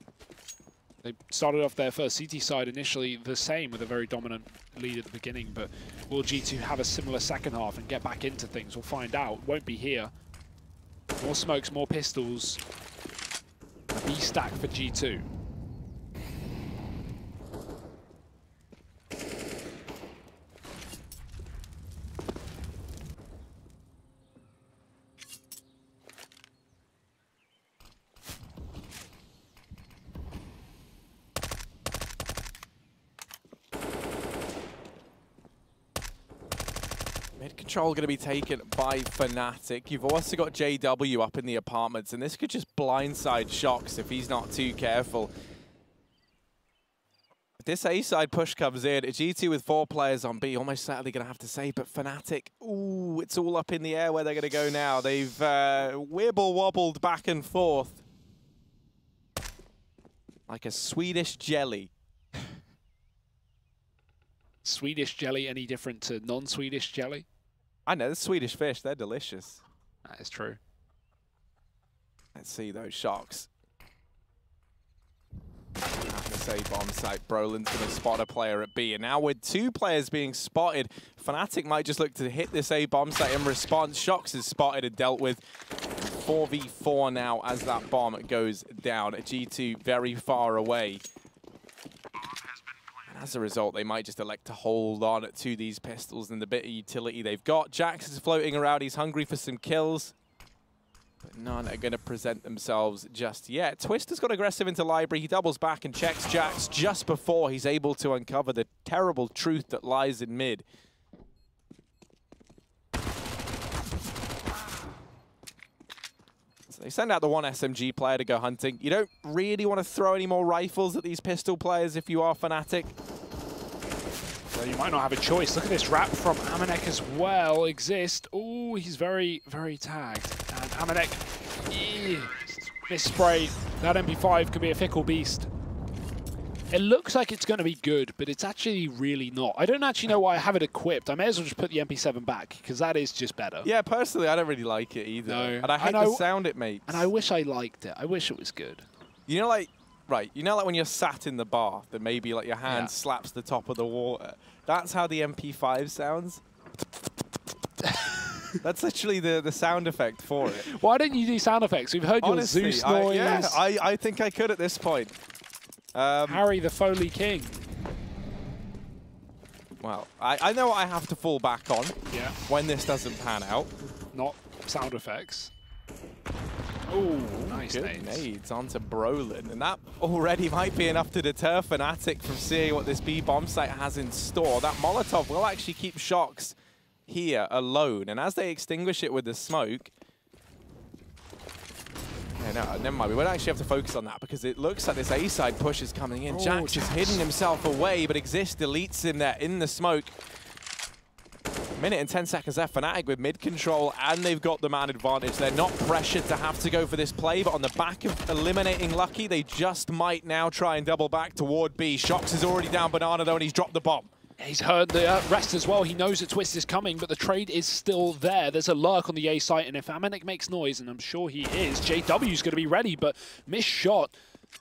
They started off their first CT side initially the same with a very dominant lead at the beginning, but will G2 have a similar second half and get back into things? We'll find out. Won't be here. More smokes, more pistols. A B stack for G2. Mid control going to be taken by Fnatic. You've also got JW up in the apartments, and this could just blindside Shox if he's not too careful. If this A-side push comes in, G2 with 4 players on B, almost certainly going to have to say, but Fnatic, ooh, it's all up in the air where they're going to go now. They've wibble-wobbled back and forth like a Swedish jelly. Swedish jelly any different to non-Swedish jelly? I know, the Swedish fish, they're delicious. That is true. Let's see those Shox. I have to say bomb site, Brolin's going to spot a player at B. And now with 2 players being spotted, Fnatic might just look to hit this A bomb site in response. Shox is spotted and dealt with. 4v4 now as that bomb goes down. G2 very far away. As a result, they might just elect to hold on to these pistols and the bit of utility they've got. Jax is floating around. He's hungry for some kills, but none are going to present themselves just yet. Twister's got aggressive into library. He doubles back and checks Jax just before he's able to uncover the terrible truth that lies in mid. So they send out the 1 SMG player to go hunting. You don't really want to throw any more rifles at these pistol players if you are Fnatic. Well, you might not have a choice. Look at this wrap from Amanek as well. Exist. Oh, he's very, very tagged. And Amanek, this spray, that MP5 could be a fickle beast. It looks like it's going to be good, but it's actually really not. I don't actually know why I have it equipped. I may as well just put the MP7 back, because that is just better. Yeah, personally, I don't really like it either. No. And I hate the sound it makes. And I wish I liked it. I wish it was good. You know, like, right, you know, like when you're sat in the bath and maybe like your hand slaps the top of the water? That's how the MP5 sounds. That's literally the sound effect for it. Why don't you do sound effects? We've heard Honestly, your Zeus noise. Yeah, I think I could at this point. Harry the Foley King. Well, I know what I have to fall back on when this doesn't pan out. Not sound effects. Oh, nice good nades onto Brolin. And that already might be enough to deter Fnatic from seeing what this B bomb site has in store. That Molotov will actually keep Shox here alone. And as they extinguish it with the smoke, no, never mind. We won't actually have to focus on that because it looks like this A-side push is coming in. Jax has hidden himself away, but Exist deletes him there in the smoke. Minute and 10 seconds left. Fnatic with mid control, and they've got the man advantage. They're not pressured to have to go for this play, but on the back of eliminating Lucky, they just might now try and double back toward B. Shox is already down Banana, though, and he's dropped the bomb. He's heard the rest as well. He knows that Twist is coming, but the trade is still there. There's a lurk on the A site, and if Amanek makes noise, and I'm sure he is, JW's going to be ready, but missed shot.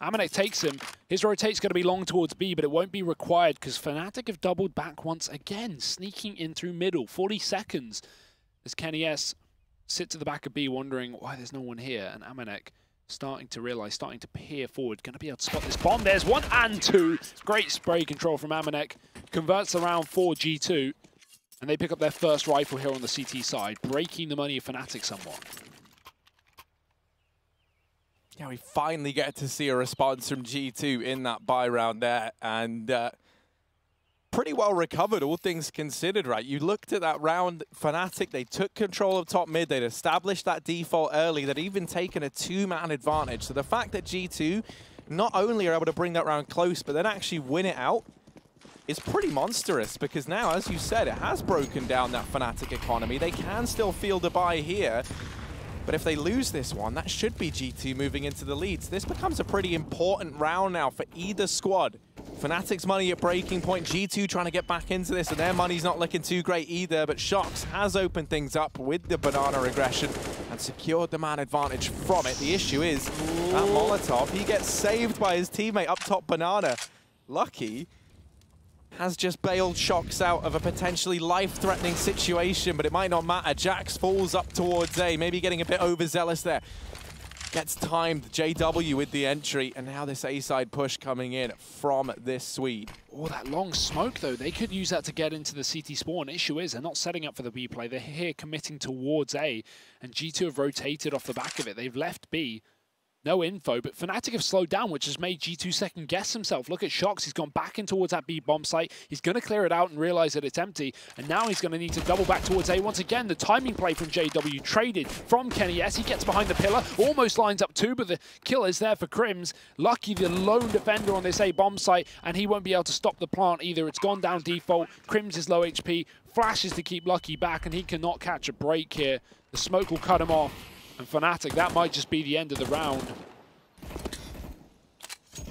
Amanek takes him. His rotate's going to be long towards B, but it won't be required because Fnatic have doubled back once again, sneaking in through middle. 40 seconds as Kenny S sits at the back of B, wondering why there's no one here, and Amanek starting to realize, starting to peer forward. Going to be able to spot this bomb. There's 1 and 2. Great spray control from Amanek. Converts around for G2. And they pick up their first rifle here on the CT side, breaking the money of Fnatic somewhat. Yeah, we finally get to see a response from G2 in that buy round there. And pretty well recovered, all things considered, right? You looked at that round, Fnatic, they took control of top mid, they'd established that default early, they'd even taken a 2-man advantage. So the fact that G2 not only are able to bring that round close, but then actually win it out is pretty monstrous, because now, as you said, it has broken down that Fnatic economy. They can still field a buy here, but if they lose this one, that should be G2 moving into the leads. This becomes a pretty important round now for either squad. Fnatic's money at breaking point, G2 trying to get back into this, and their money's not looking too great either, but Shox has opened things up with the Banana aggression and secured the man advantage from it. The issue is that Molotov, he gets saved by his teammate up top, Banana. Lucky has just bailed Shox out of a potentially life-threatening situation, but it might not matter. Jax falls up towards A, maybe getting a bit overzealous there. Gets timed, JW with the entry, and now this A-side push coming in from this Swede. Oh, that long smoke, though. They could use that to get into the CT spawn. Issue is, they're not setting up for the B play. They're here committing towards A, and G2 have rotated off the back of it. They've left B. No info, but Fnatic have slowed down, which has made G2 second-guess himself. Look at Shox. He's gone back in towards that B bomb site. He's going to clear it out and realize that it's empty, and now he's going to need to double back towards A. Once again, the timing play from JW traded from Kenny S. He gets behind the pillar, almost lines up 2, but the kill is there for Crims. Lucky, the lone defender on this A bomb site, and he won't be able to stop the plant either. It's gone down default. Crims is low HP, flashes to keep Lucky back, and he cannot catch a break here. The smoke will cut him off. And Fnatic, that might just be the end of the round.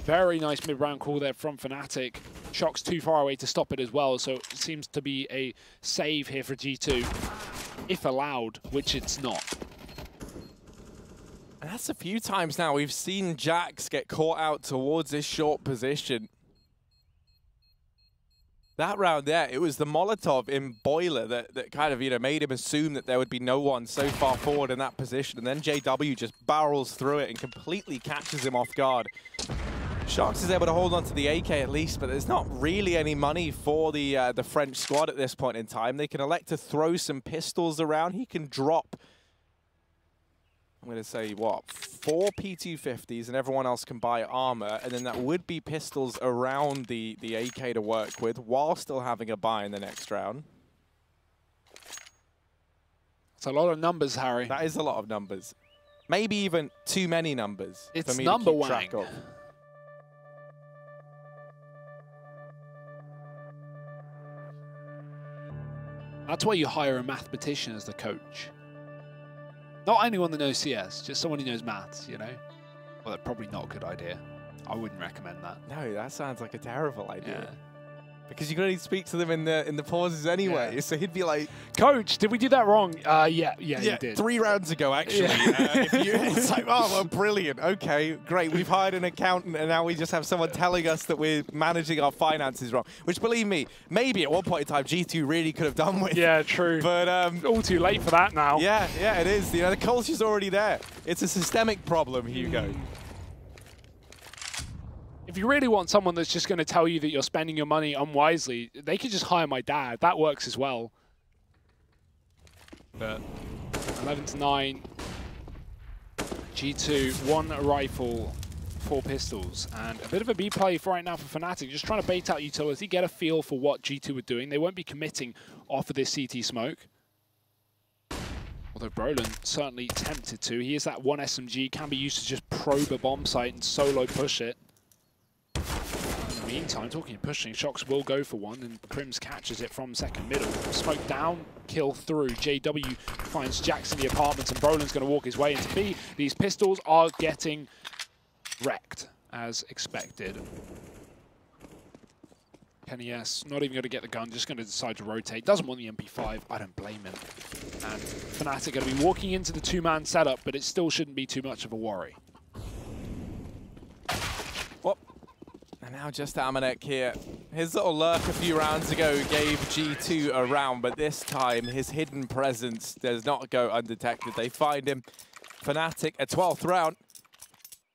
Very nice mid-round call there from Fnatic. Shox too far away to stop it as well, so it seems to be a save here for G2, if allowed, which it's not. And that's a few times now we've seen Jax get caught out towards this short position. That round there, it was the Molotov in Boiler that kind of, made him assume that there would be no one so far forward in that position. And then JW just barrels through it and completely catches him off guard. Shox is able to hold on to the AK at least, but there's not really any money for the French squad at this point in time. They can elect to throw some pistols around. He can drop, I'm going to say, what, 4 P250s, and everyone else can buy armor, and then that would be pistols around the AK to work with, while still having a buy in the next round. It's a lot of numbers, Harry. That is a lot of numbers. Maybe even too many numbers for me to keep track of. That's why you hire a mathematician as the coach. Not anyone that knows CS, just someone who knows maths, Well, that's probably not a good idea. I wouldn't recommend that. No, that sounds like a terrible idea. Yeah. Because you're going to speak to them in the pauses anyway. Yeah. So he'd be like, "Coach, did we do that wrong?" Yeah, you did. 3 rounds ago, actually. Yeah. It's like, oh, well, brilliant. Okay, great. We've hired an accountant, and now we just have someone telling us that we're managing our finances wrong. Which, believe me, maybe at one point in time, G2 really could have done with. Yeah, true. But all too late for that now. Yeah, it is. You know, the culture's already there. It's a systemic problem, Hugo. If you really want someone that's just going to tell you that you're spending your money unwisely, they could just hire my dad. That works as well. But 11-9. G2, 1 rifle, 4 pistols. And a bit of a B play for right now for Fnatic. Just trying to bait out utility, get a feel for what G2 are doing. They won't be committing off of this CT smoke. Although Brolin certainly tempted to. He is that 1 SMG, can be used to just probe a bomb site and solo push it. In the meantime, talking of pushing, Shox will go for one, and Crims catches it from second middle. Smoke down, kill through. JW finds Jax in the apartments, and Brolin's going to walk his way into B. These pistols are getting wrecked, as expected. Kenny S, not even going to get the gun, just going to decide to rotate. Doesn't want the MP5, I don't blame him. And Fnatic going to be walking into the 2-man setup, but it still shouldn't be too much of a worry. And now just Amanek here. His little lurk a few rounds ago gave G2 a round, but this time his hidden presence does not go undetected. They find him. Fnatic, a 12th round.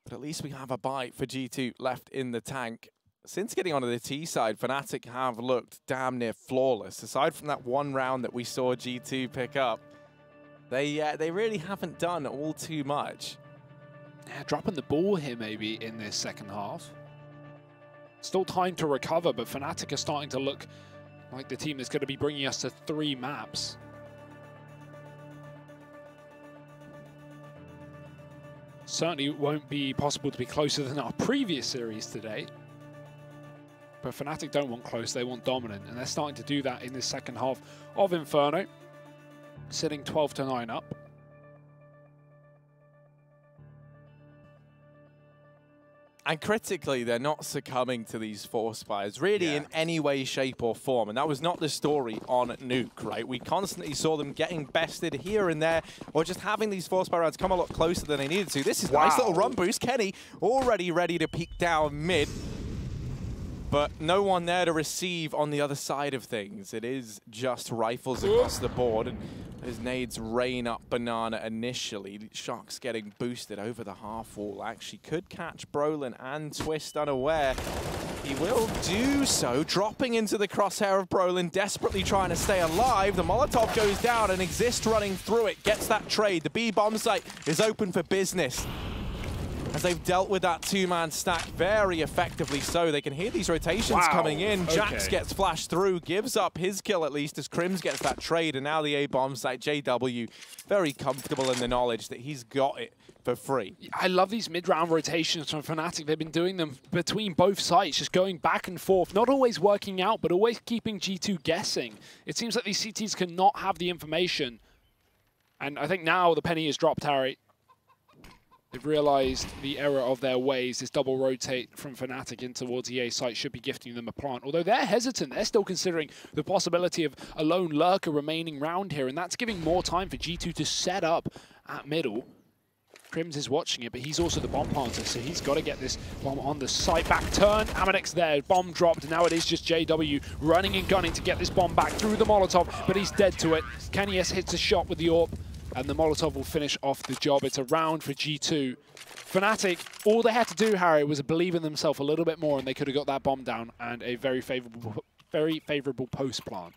But at least we have a bite for G2 left in the tank. Since getting onto the T side, Fnatic have looked damn near flawless. Aside from that 1 round that we saw G2 pick up, they really haven't done all too much. Yeah, dropping the ball here maybe in this second half. Still time to recover, but Fnatic are starting to look like the team that's going to be bringing us to 3 maps. Certainly won't be possible to be closer than our previous series today. But Fnatic don't want close, they want dominant, and they're starting to do that in this second half of Inferno. Sitting 12-9 up. And critically, they're not succumbing to these force fires, really in any way, shape, or form. And that was not the story on Nuke, right? We constantly saw them getting bested here and there, or just having these force fire rounds come a lot closer than they needed to. This is a nice little run boost. Kenny already ready to peek down mid, but no one there to receive on the other side of things. It is just rifles across the board. And his nades rain up Banana initially. Shox getting boosted over the half wall. Actually could catch Brolin and Twist unaware. He will do so, dropping into the crosshair of Brolin, desperately trying to stay alive. The Molotov goes down and Exist running through it, gets that trade. The B bomb site is open for business, as they've dealt with that 2-man stack very effectively so. They can hear these rotations coming in. Jax gets flashed through, gives up his kill at least as Crims gets that trade, and now the A-bomb site, JW, very comfortable in the knowledge that he's got it for free. I love these mid-round rotations from Fnatic. They've been doing them between both sites, just going back and forth, not always working out, but always keeping G2 guessing. It seems like these CTs cannot have the information. And I think now the penny is dropped, Harry. They've realized the error of their ways. This double rotate from Fnatic in towards EA site should be gifting them a plant. Although they're hesitant, they're still considering the possibility of a lone lurker remaining round here, and that's giving more time for G2 to set up at middle. Crims is watching it, but he's also the bomb planter, so he's got to get this bomb on the site. Back turn, Amanek's there, bomb dropped, and now it is just JW running and gunning to get this bomb back through the Molotov, but he's dead to it. Kenny S hits a shot with the AWP, and the Molotov will finish off the job. It's a round for G2. Fnatic, all they had to do, Harry, was believe in themselves a little bit more, and they could have got that bomb down and a very favorable post plant.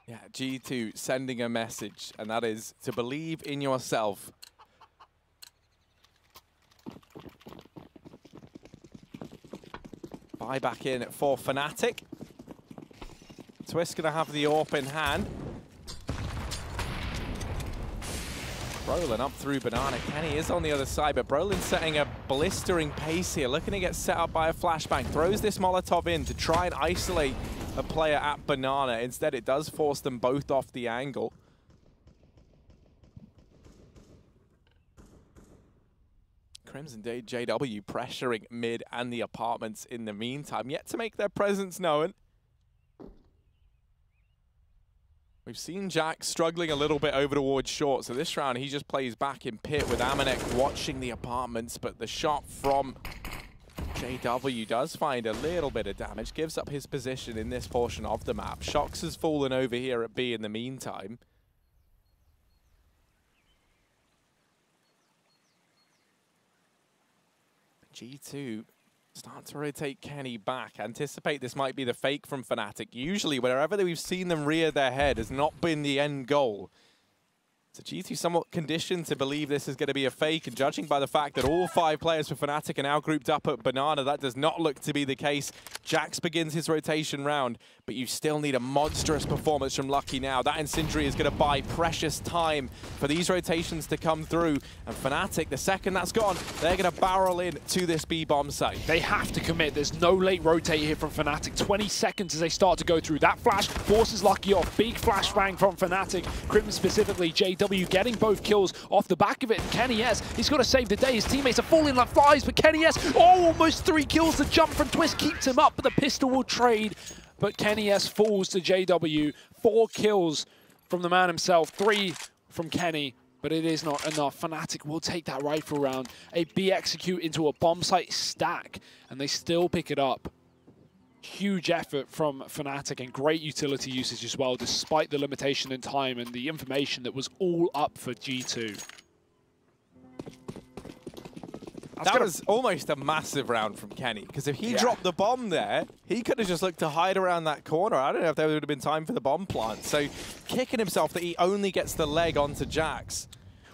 Yeah, G2 sending a message, and that is to believe in yourself. Buy back in for Fnatic. Twist gonna have the AWP in hand. Brolin up through Banana. Kenny is on the other side, but Brolin setting a blistering pace here, looking to get set up by a flashbang. Throws this Molotov in to try and isolate a player at Banana. Instead, it does force them both off the angle. Crimson JW pressuring mid and the apartments in the meantime, yet to make their presence known. We've seen Jack struggling a little bit over towards short, so this round he just plays back in pit with Amanek watching the apartments, but the shot from JW does find a little bit of damage, gives up his position in this portion of the map. Shox has fallen over here at B in the meantime. G2 start to rotate Kenny back. Anticipate this might be the fake from Fnatic. Usually, wherever we've seen them rear their head has not been the end goal. So G2 somewhat conditioned to believe this is going to be a fake, and judging by the fact that all 5 players for Fnatic are now grouped up at Banana, that does not look to be the case. Jax begins his rotation round, but you still need a monstrous performance from Lucky now. That Incendiary is going to buy precious time for these rotations to come through, and Fnatic, the second that's gone, they're going to barrel in to this B-bomb site. They have to commit. There's no late rotate here from Fnatic. 20 seconds as they start to go through. That flash forces Lucky off. Big flashbang from Fnatic. Crimson specifically, JW getting both kills off the back of it. And Kenny S, he's got to save the day. His teammates are falling like flies, but Kenny S, oh, almost 3 kills. The jump from Twist keeps him up, but the pistol will trade. But Kenny S falls to JW. 4 kills from the man himself, 3 from Kenny, but it is not enough. Fnatic will take that rifle round. A B execute into a bomb site stack, and they still pick it up. Huge effort from Fnatic and great utility usage as well, despite the limitation in time and the information that was all up for G2. That was almost a massive round from Kenny, because if he dropped the bomb there, he could have just looked to hide around that corner. I don't know if there would have been time for the bomb plant. So kicking himself that he only gets the leg onto Jax.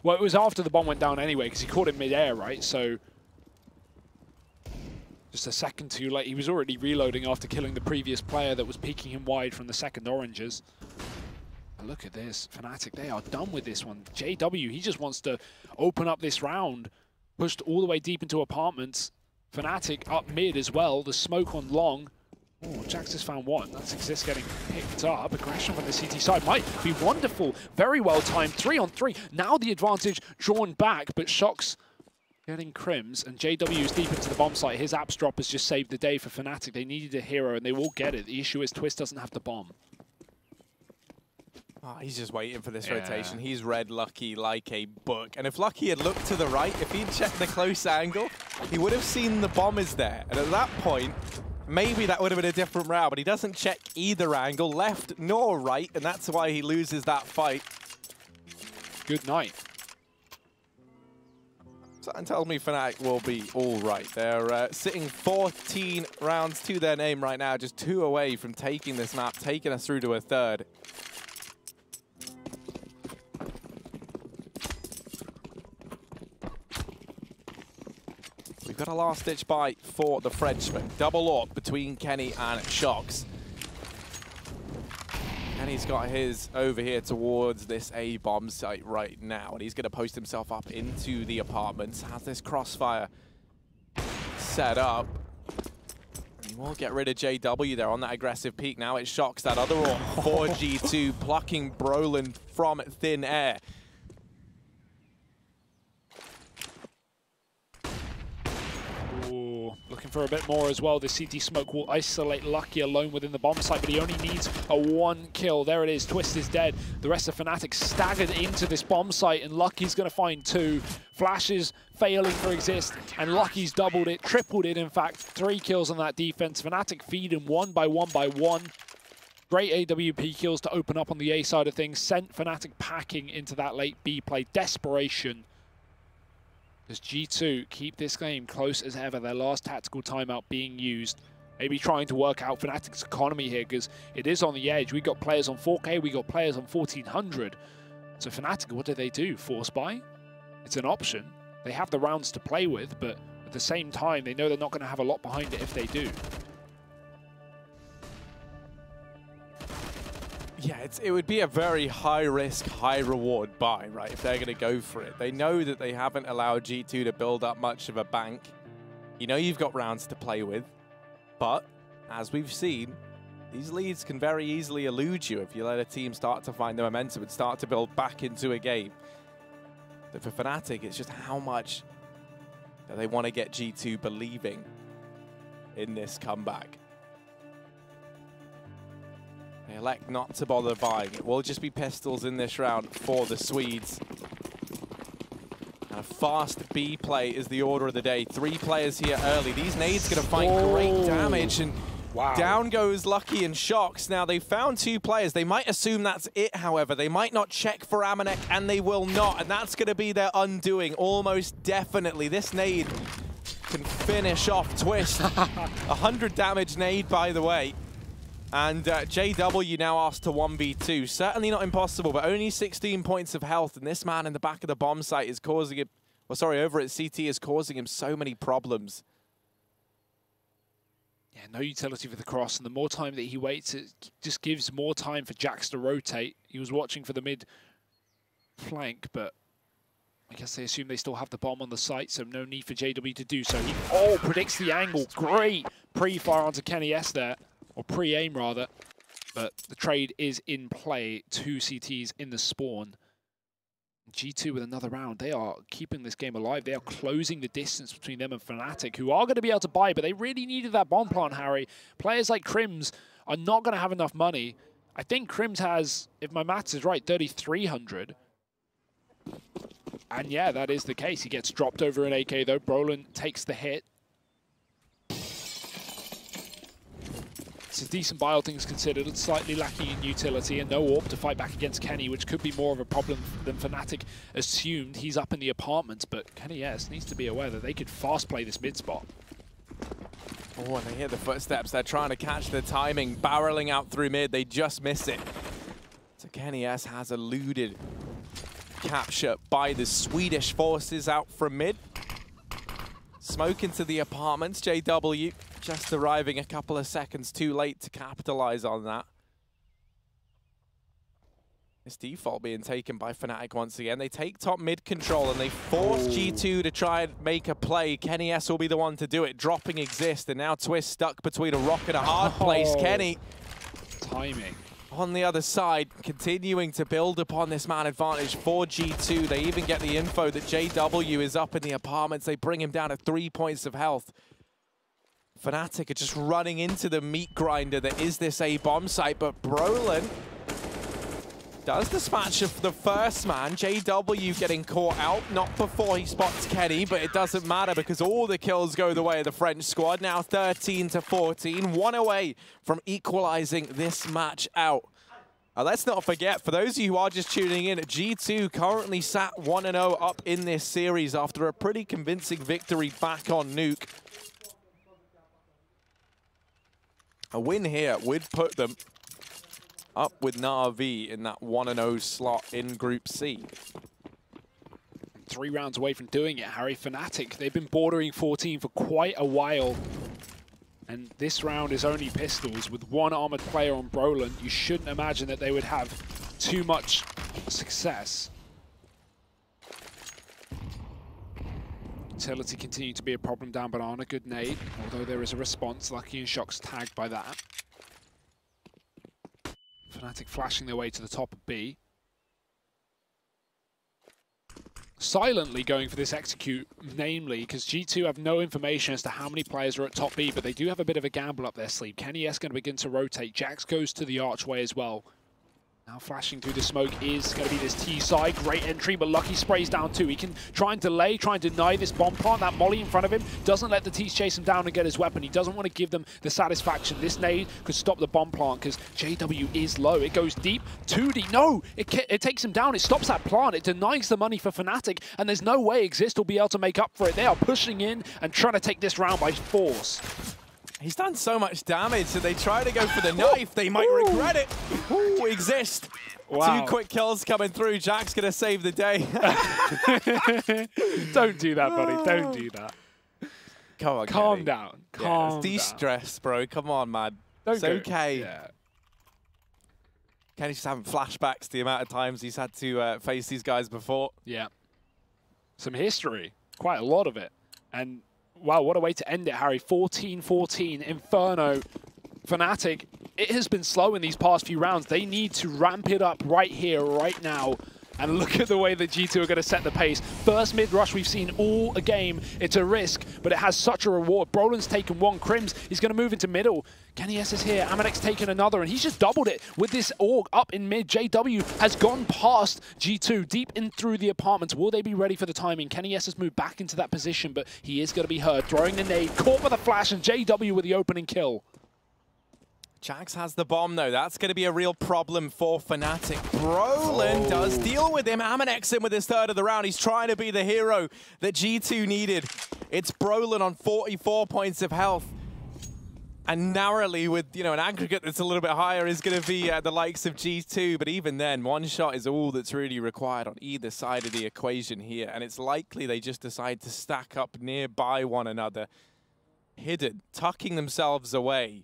Well, it was after the bomb went down anyway, because he caught it mid-air, right? So just a second too late. He was already reloading after killing the previous player that was peeking him wide from the second oranges. But look at this. Fnatic, they are done with this one. JW, he just wants to open up this round. Pushed all the way deep into apartments. Fnatic up mid as well. The smoke on long. Oh, Jax has found one. That's Exist getting picked up. Aggression from the CT side might be wonderful. Very well timed. 3 on 3. Now the advantage drawn back, but Shox getting Crims, and JW is deep into the bomb site. His apps drop has just saved the day for Fnatic. They needed a hero, and they will get it. The issue is Twist doesn't have the bomb. Oh, he's just waiting for this rotation. He's read Lucky like a book. And if Lucky had looked to the right, if he'd checked the close angle, he would have seen the bomb is there. And at that point, maybe that would have been a different route, but he doesn't check either angle, left nor right, and that's why he loses that fight. Good night. Something tells me Fnatic will be all right. They're sitting 14 rounds to their name right now, just 2 away from taking this map, taking us through to a third. We've got a last-ditch bite for the Frenchman. Double AWP between Kenny and Shox. Kenny's got his over here towards this A-bomb site right now, and he's going to post himself up into the apartments. Has this crossfire set up. He will get rid of JW there on that aggressive peak. Now it Shox that other AWP for G2, plucking Brolin from thin air. Looking for a bit more as well. The CT smoke will isolate Lucky alone within the bomb site, but he only needs a 1 kill. There it is. Twist is dead. The rest of Fnatic staggered into this bomb site, and Lucky's going to find 2. Flashes failing for Exist, and Lucky's doubled it, tripled it, in fact. 3 kills on that defense. Fnatic feed him one by one. Great AWP kills to open up on the A side of things. Sent Fnatic packing into that late B play. Desperation. Does G2 keep this game close as ever? Their last tactical timeout being used. Maybe trying to work out Fnatic's economy here, because it is on the edge. We got players on 4K, we got players on 1400. So Fnatic, what do? Force buy? It's an option. They have the rounds to play with, but at the same time, they know they're not going to have a lot behind it if they do. Yeah, it would be a very high-risk, high-reward buy, right, if they're going to go for it. They know that they haven't allowed G2 to build up much of a bank. You know you've got rounds to play with, but as we've seen, these leads can very easily elude you if you let a team start to find the momentum and start to build back into a game. But for Fnatic, it's just how much They want to get G2 believing in this comeback. They elect not to bother buying. It will just be pistols in this round for the Swedes. And a fast B play is the order of the day. 3 players here early. These nades going to find great damage. And wow. Down goes Lucky and Shox. Now, they found 2 players. They might assume that's it, however. They might not check for Amanek, and they will not. And that's going to be their undoing, almost definitely. This nade can finish off Twist. 100 damage nade, by the way. And JW now asked to 1v2. Certainly not impossible, but only 16 points of health. And this man in the back of the bomb site is causing him, well, sorry, over at CT is causing him so many problems. Yeah, no utility for the cross. And the more time that he waits, it just gives more time for Jax to rotate. He was watching for the mid flank, but I guess they assume they still have the bomb on the site, so no need for JW to do so. He predicts the angle. Great pre-fire onto Kenny S there. Or pre-aim, rather. But the trade is in play. 2 CTs in the spawn. G2 with another round. They are keeping this game alive. They are closing the distance between them and Fnatic, who are going to be able to buy, but they really needed that bomb plant, Harry. Players like Crims are not going to have enough money. I think Crims has, if my maths is right, 3,300. And yeah, that is the case. He gets dropped over an AK, though. Brolin takes the hit. It's a decent buy, all things considered. It's slightly lacking in utility and no AWP to fight back against Kenny, which could be more of a problem than Fnatic assumed. He's up in the apartments, but Kenny S needs to be aware that they could fast play this mid spot. Oh, and they hear the footsteps. They're trying to catch the timing, barreling out through mid. They just miss it. So Kenny S has eluded capture by the Swedish forces out from mid. Smoke into the apartments. JW just arriving a couple of seconds too late to capitalize on that. This default being taken by Fnatic once again. They take top mid control and they force G2 to try and make a play. Kenny S will be the one to do it. Dropping exist, and now Twist stuck between a rock and a hard place. Kenny timing on the other side, continuing to build upon this man advantage for G2. They even get the info that JW is up in the apartments. They bring him down to 3 points of health. Fnatic are just running into the meat grinder that is this A bomb site, but Brolin does dispatch of the first man. JW getting caught out, not before he spots Kenny, but it doesn't matter because all the kills go the way of the French squad. Now 13-14, 1 away from equalizing this match out. Let's not forget, for those of you who are just tuning in, G2 currently sat 1-0 up in this series after a pretty convincing victory back on Nuke. A win here would put them up with Na'Vi in that 1-0 slot in Group C. 3 rounds away from doing it, Harry. Fnatic, they've been bordering 14 for quite a while. And this round is only pistols with 1 armored player on Brolin. You shouldn't imagine that they would have too much success. Utility continuing to be a problem down Banana. Good nade, although there is a response. Lucky and Shox tagged by that. Fnatic flashing their way to the top of B. Silently going for this execute, namely because G2 have no information as to how many players are at top B, but they do have a bit of a gamble up their sleeve. Kenny S going to begin to rotate. Jax goes to the archway as well. Now flashing through the smoke is going to be this T side. Great entry, but Lucky sprays down too. He can try and delay, try and deny this bomb plant. That molly in front of him doesn't let the T's chase him down and get his weapon. He doesn't want to give them the satisfaction. This nade could stop the bomb plant because JW is low. It goes deep, 2D. No, it takes him down. It stops that plant. It denies the money for Fnatic, and there's no way Exist will be able to make up for it. They are pushing in and trying to take this round by force. He's done so much damage, so they try to go for the knife. They might regret it. Ooh, Exist. Wow. 2 quick kills coming through. Jack's going to save the day. Don't do that, buddy. Don't do that. Come on, Calm down. Calm down. De-stress, bro. Come on, man. It's okay. Yeah. Kenny's just having flashbacks to the amount of times he's had to face these guys before. Yeah. Some history. Quite a lot of it. And wow, what a way to end it, Harry. 14-14, Inferno. Fnatic, it has been slow in these past few rounds. They need to ramp it up right here, right now. And look at the way that G2 are going to set the pace. First mid-rush we've seen all a game. It's a risk, but it has such a reward. Brolin's taken one. Crims, he's going to move into middle. KennyS is here. Amanek's taken another, and he's just doubled it with this org up in mid. JW has gone past G2, deep in through the apartments. Will they be ready for the timing? KennyS has moved back into that position, but he is going to be heard. Throwing the nade, caught by the flash, and JW with the opening kill. Jax has the bomb, though. That's going to be a real problem for Fnatic. Brolin does deal with him. Amanek's in with his third of the round. He's trying to be the hero that G2 needed. It's Brolin on 44 points of health. And narrowly, with an aggregate that's a little bit higher, is going to be the likes of G2. But even then, one shot is all that's really required on either side of the equation here. And it's likely they just decide to stack up nearby one another, hidden, tucking themselves away.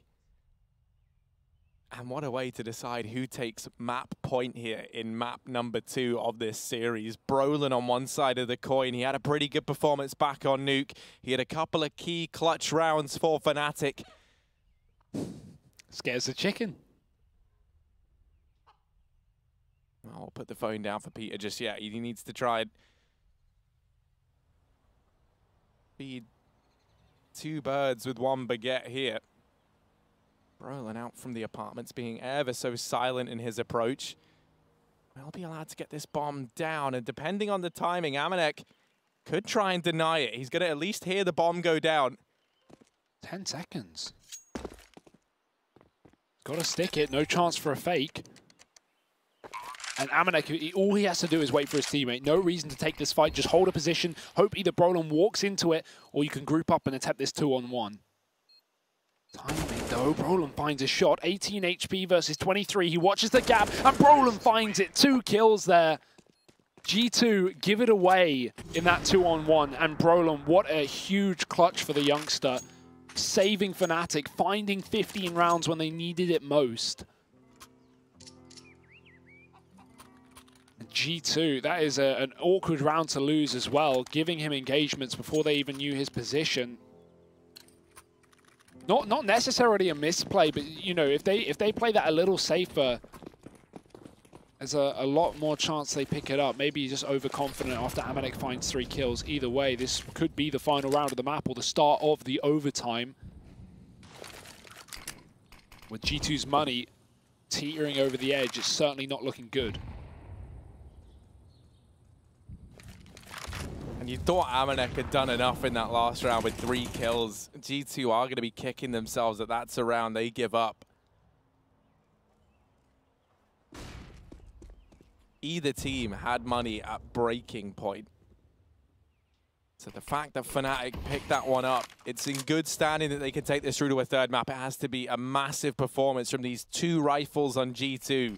And what a way to decide who takes map point here in map number 2 of this series. Brolin on one side of the coin. He had a pretty good performance back on Nuke. He had a couple of key clutch rounds for Fnatic. Scares the chicken. I'll put the phone down for Peter just yet. He needs to try and feed two birds with one baguette here. Brolin out from the apartments, being ever so silent in his approach. We'll be allowed to get this bomb down, and depending on the timing, Amanek could try and deny it. He's going to at least hear the bomb go down. 10 seconds. Got to stick it, no chance for a fake. And Amanek, all he has to do is wait for his teammate. No reason to take this fight, just hold a position, hope either Brolin walks into it, or you can group up and attempt this 2-on-1. Timing though, Brolin finds a shot, 18 HP versus 23, he watches the gap, and Brolin finds it, 2 kills there. G2 give it away in that 2-on-1, and Brolin, what a huge clutch for the youngster. Saving Fnatic, finding 15 rounds when they needed it most. G2, that is an awkward round to lose as well, giving him engagements before they even knew his position. Not necessarily a misplay, but if they play that a little safer, there's a lot more chance they pick it up. Maybe just overconfident after Amanek finds 3 kills. Either way, this could be the final round of the map or the start of the overtime. With G2's money teetering over the edge, it's certainly not looking good. And you thought Amanek had done enough in that last round with 3 kills. G2 are going to be kicking themselves that that's a round they give up. Either team had money at breaking point. So the fact that Fnatic picked that one up, it's in good standing that they can take this through to a third map. It has to be a massive performance from these 2 rifles on G2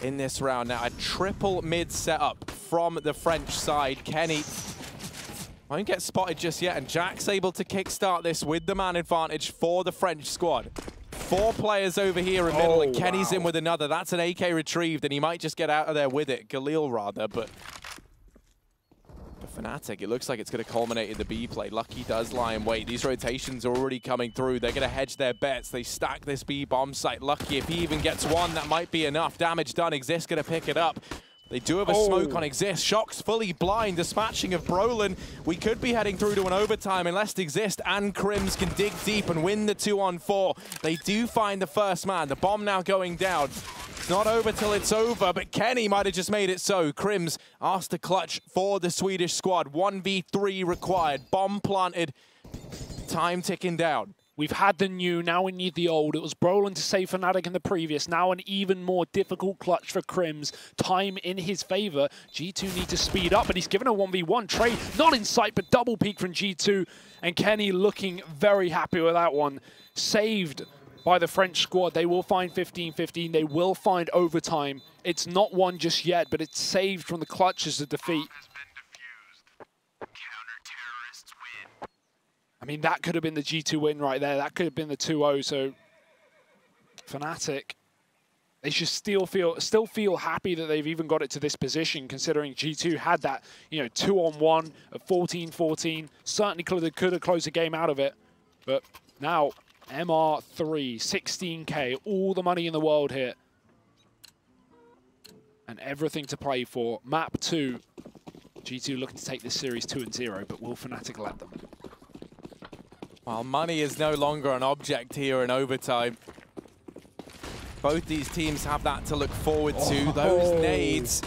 in this round. Now, a triple mid setup from the French side. Kenny won't get spotted just yet, and Jack's able to kickstart this with the man advantage for the French squad. 4 players over here in middle, and Kenny's in with another. That's an AK retrieved, and he might just get out of there with it. Galil, rather, but for Fnatic, it looks like it's going to culminate in the B play. Lucky does lie in wait. These rotations are already coming through. They're going to hedge their bets. They stack this B bomb site. Lucky, if he even gets one, that might be enough. Damage done. Exist going to pick it up. They do have a smoke on Exist. Shock's fully blind. Dispatching of Brolin. We could be heading through to an overtime unless Exist and Crims can dig deep and win the 2-on-4. They do find the first man. The bomb now going down. It's not over till it's over, but Kenny might have just made it so. Crims asked to clutch for the Swedish squad. 1v3 required. Bomb planted. Time ticking down. We've had the new, now we need the old. It was Brolin to save Fnatic in the previous. Now an even more difficult clutch for Crims. Time in his favor. G2 need to speed up, but he's given a 1v1 trade. Not in sight, but double peek from G2. And Kenny looking very happy with that one. Saved by the French squad. They will find 15-15. They will find overtime. It's not won just yet, but it's saved from the clutches of defeat. I mean, that could have been the G2 win right there. That could have been the 2-0. So Fnatic, they should still feel happy that they've even got it to this position, considering G2 had that 2-on-1 at 14-14. Certainly could have closed the game out of it. But now MR3, 16K, all the money in the world here. and everything to play for. Map 2. G2 looking to take this series 2-0, but will Fnatic let them? Well, money is no longer an object here in overtime. Both these teams have that to look forward to. Those nades,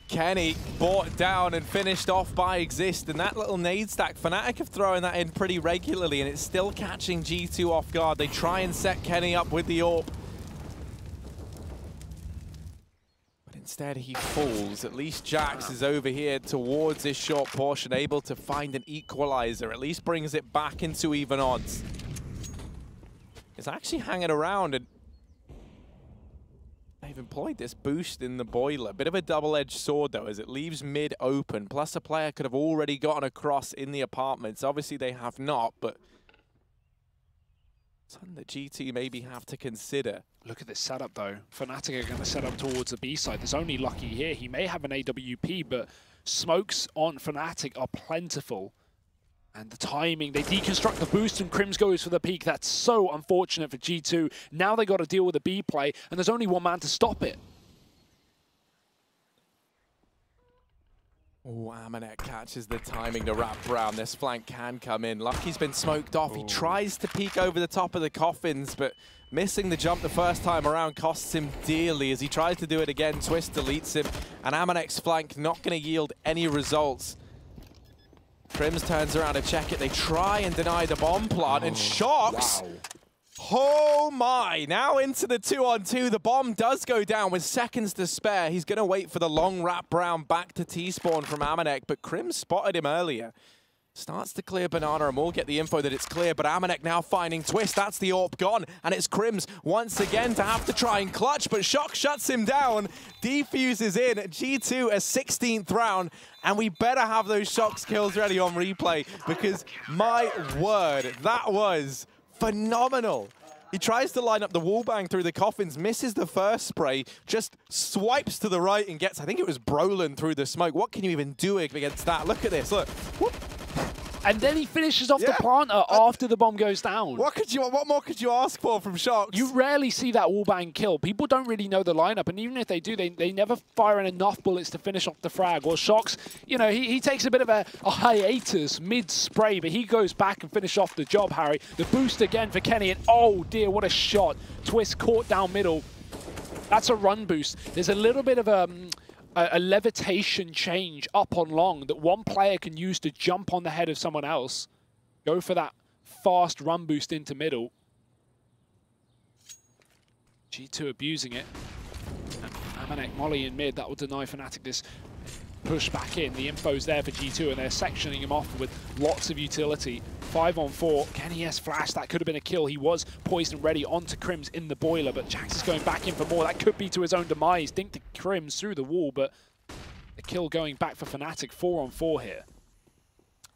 Kenny brought down and finished off by Exist. And that little nade stack, Fnatic have thrown that in pretty regularly, and it's still catching G2 off guard. They try and set Kenny up with the AWP. Instead, he falls. At least Jax is over here towards this short portion, able to find an equalizer. At least brings it back into even odds. It's actually hanging around, and they've employed this boost in the boiler. Bit of a double-edged sword, though, as it leaves mid open. Plus, a player could have already gotten across in the apartments. Obviously, they have not, but something that GT maybe have to consider. Look at this setup, though. Fnatic are going to set up towards the B side. There's only Lucky here. He may have an AWP, but smokes on Fnatic are plentiful. And the timing, they deconstruct the boost, and Crims goes for the peak. That's so unfortunate for G2. Now they got to deal with the B play, and there's only one man to stop it. Oh, Amanek catches the timing to wrap around. This flank can come in. Lucky's been smoked off. He tries to peek over the top of the coffins, but missing the jump the first time around costs him dearly. As he tries to do it again, Twist deletes him, and Amanek's flank not going to yield any results. Crims turns around to check it. They try and deny the bomb plant, and Shocks. Wow. Oh my, now into the 2-on-2. The bomb does go down with seconds to spare. He's going to wait for the long wrap round back to T-spawn from Amanek, but Crims spotted him earlier. Starts to clear Banana, and we'll get the info that it's clear, but Amanek now finding Twist. That's the AWP gone, and it's Crims once again to have to try and clutch, but Shock shuts him down, defuses in. G2 a 16th round, and we better have those Shocks kills ready on replay, because my word, that was phenomenal. He tries to line up the wallbang through the coffins, misses the first spray, just swipes to the right and gets, I think it was Brolin through the smoke. What can you even do against that? Look at this, look. Whoop. And then he finishes off the planter after the bomb goes down. What more could you ask for from Sharks? You rarely see that wallbang kill. People don't really know the lineup, and even if they do, they never fire in enough bullets to finish off the frag. Well, Shocks, you know, he takes a bit of a hiatus mid-spray, but he goes back and finishes off the job, Harry. The boost again for Kenny, and oh dear, what a shot. Twist caught down middle. That's a run boost. There's a little bit of a levitation change up on long that one player can use to jump on the head of someone else. Go for that fast run boost into middle. G2 abusing it. And Amanek Molly in mid, that will deny Fnatic this push back in. The info's there for G2, and they're sectioning him off with lots of utility. 5-on-4, Kenny S flash, that could have been a kill. He was poised and ready onto Crims in the boiler, but Jax is going back in for more. That could be to his own demise. Dink to Crims through the wall, but the kill going back for Fnatic. 4-on-4 here.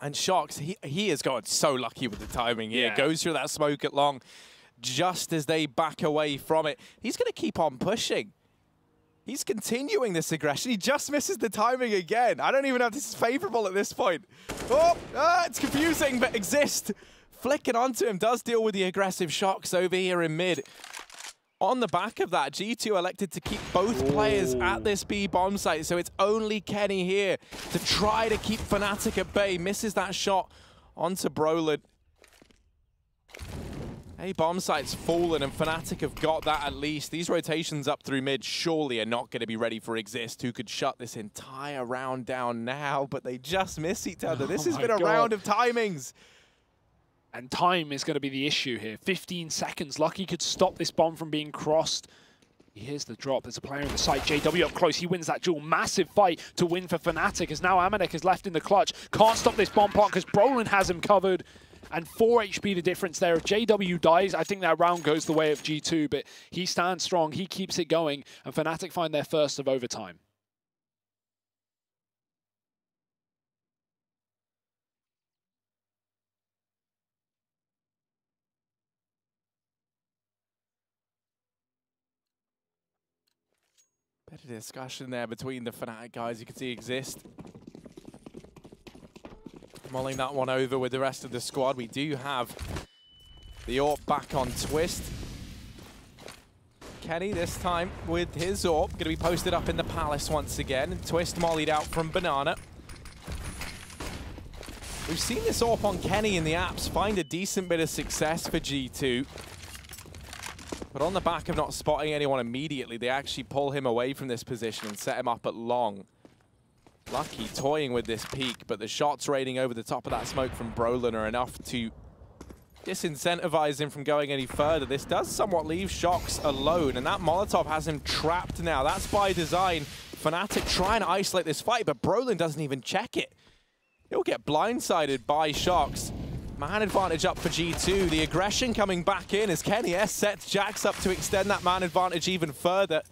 And Shocks, he has got so lucky with the timing here. Yeah. Goes through that smoke at long just as they back away from it. He's going to keep on pushing. He's continuing this aggression. He just misses the timing again. I don't even know if this is favorable at this point. Oh, it's confusing, but Exist flicking onto him does deal with the aggressive Shocks over here in mid. On the back of that, G2 elected to keep both players at this B bomb site, so it's only Kenny here to try to keep Fnatic at bay. Misses that shot onto Brolin. Hey, bomb site's fallen, and Fnatic have got that at least. These rotations up through mid surely are not going to be ready for Exist, who could shut this entire round down now, but they just miss each other. This has been a round of timings. And time is going to be the issue here. 15 seconds. Lucky could stop this bomb from being crossed. Here's the drop. There's a player in the site. JW up close. He wins that duel. Massive fight to win for Fnatic, as now Amanek is left in the clutch. Can't stop this bomb plant because Brolin has him covered. And 4 HP the difference there. If JW dies, I think that round goes the way of G2, but he stands strong. He keeps it going, and Fnatic find their first of overtime. Bit of discussion there between the Fnatic guys. You can see Exist mulling that one over with the rest of the squad. We do have the AWP back on Twist. Kenny this time with his AWP, going to be posted up in the Palace once again, and Twist mollied out from Banana. We've seen this AWP on Kenny in the apps find a decent bit of success for G2. But on the back of not spotting anyone immediately, they actually pull him away from this position and set him up at long. Lucky toying with this peak, but the shots raining over the top of that smoke from Brolin are enough to disincentivize him from going any further. This does somewhat leave Shox alone, and that Molotov has him trapped now. That's by design. Fnatic trying to isolate this fight, but Brolin doesn't even check it. He'll get blindsided by Shox. Man advantage up for G2. The aggression coming back in as Kenny S sets Jax up to extend that man advantage even further.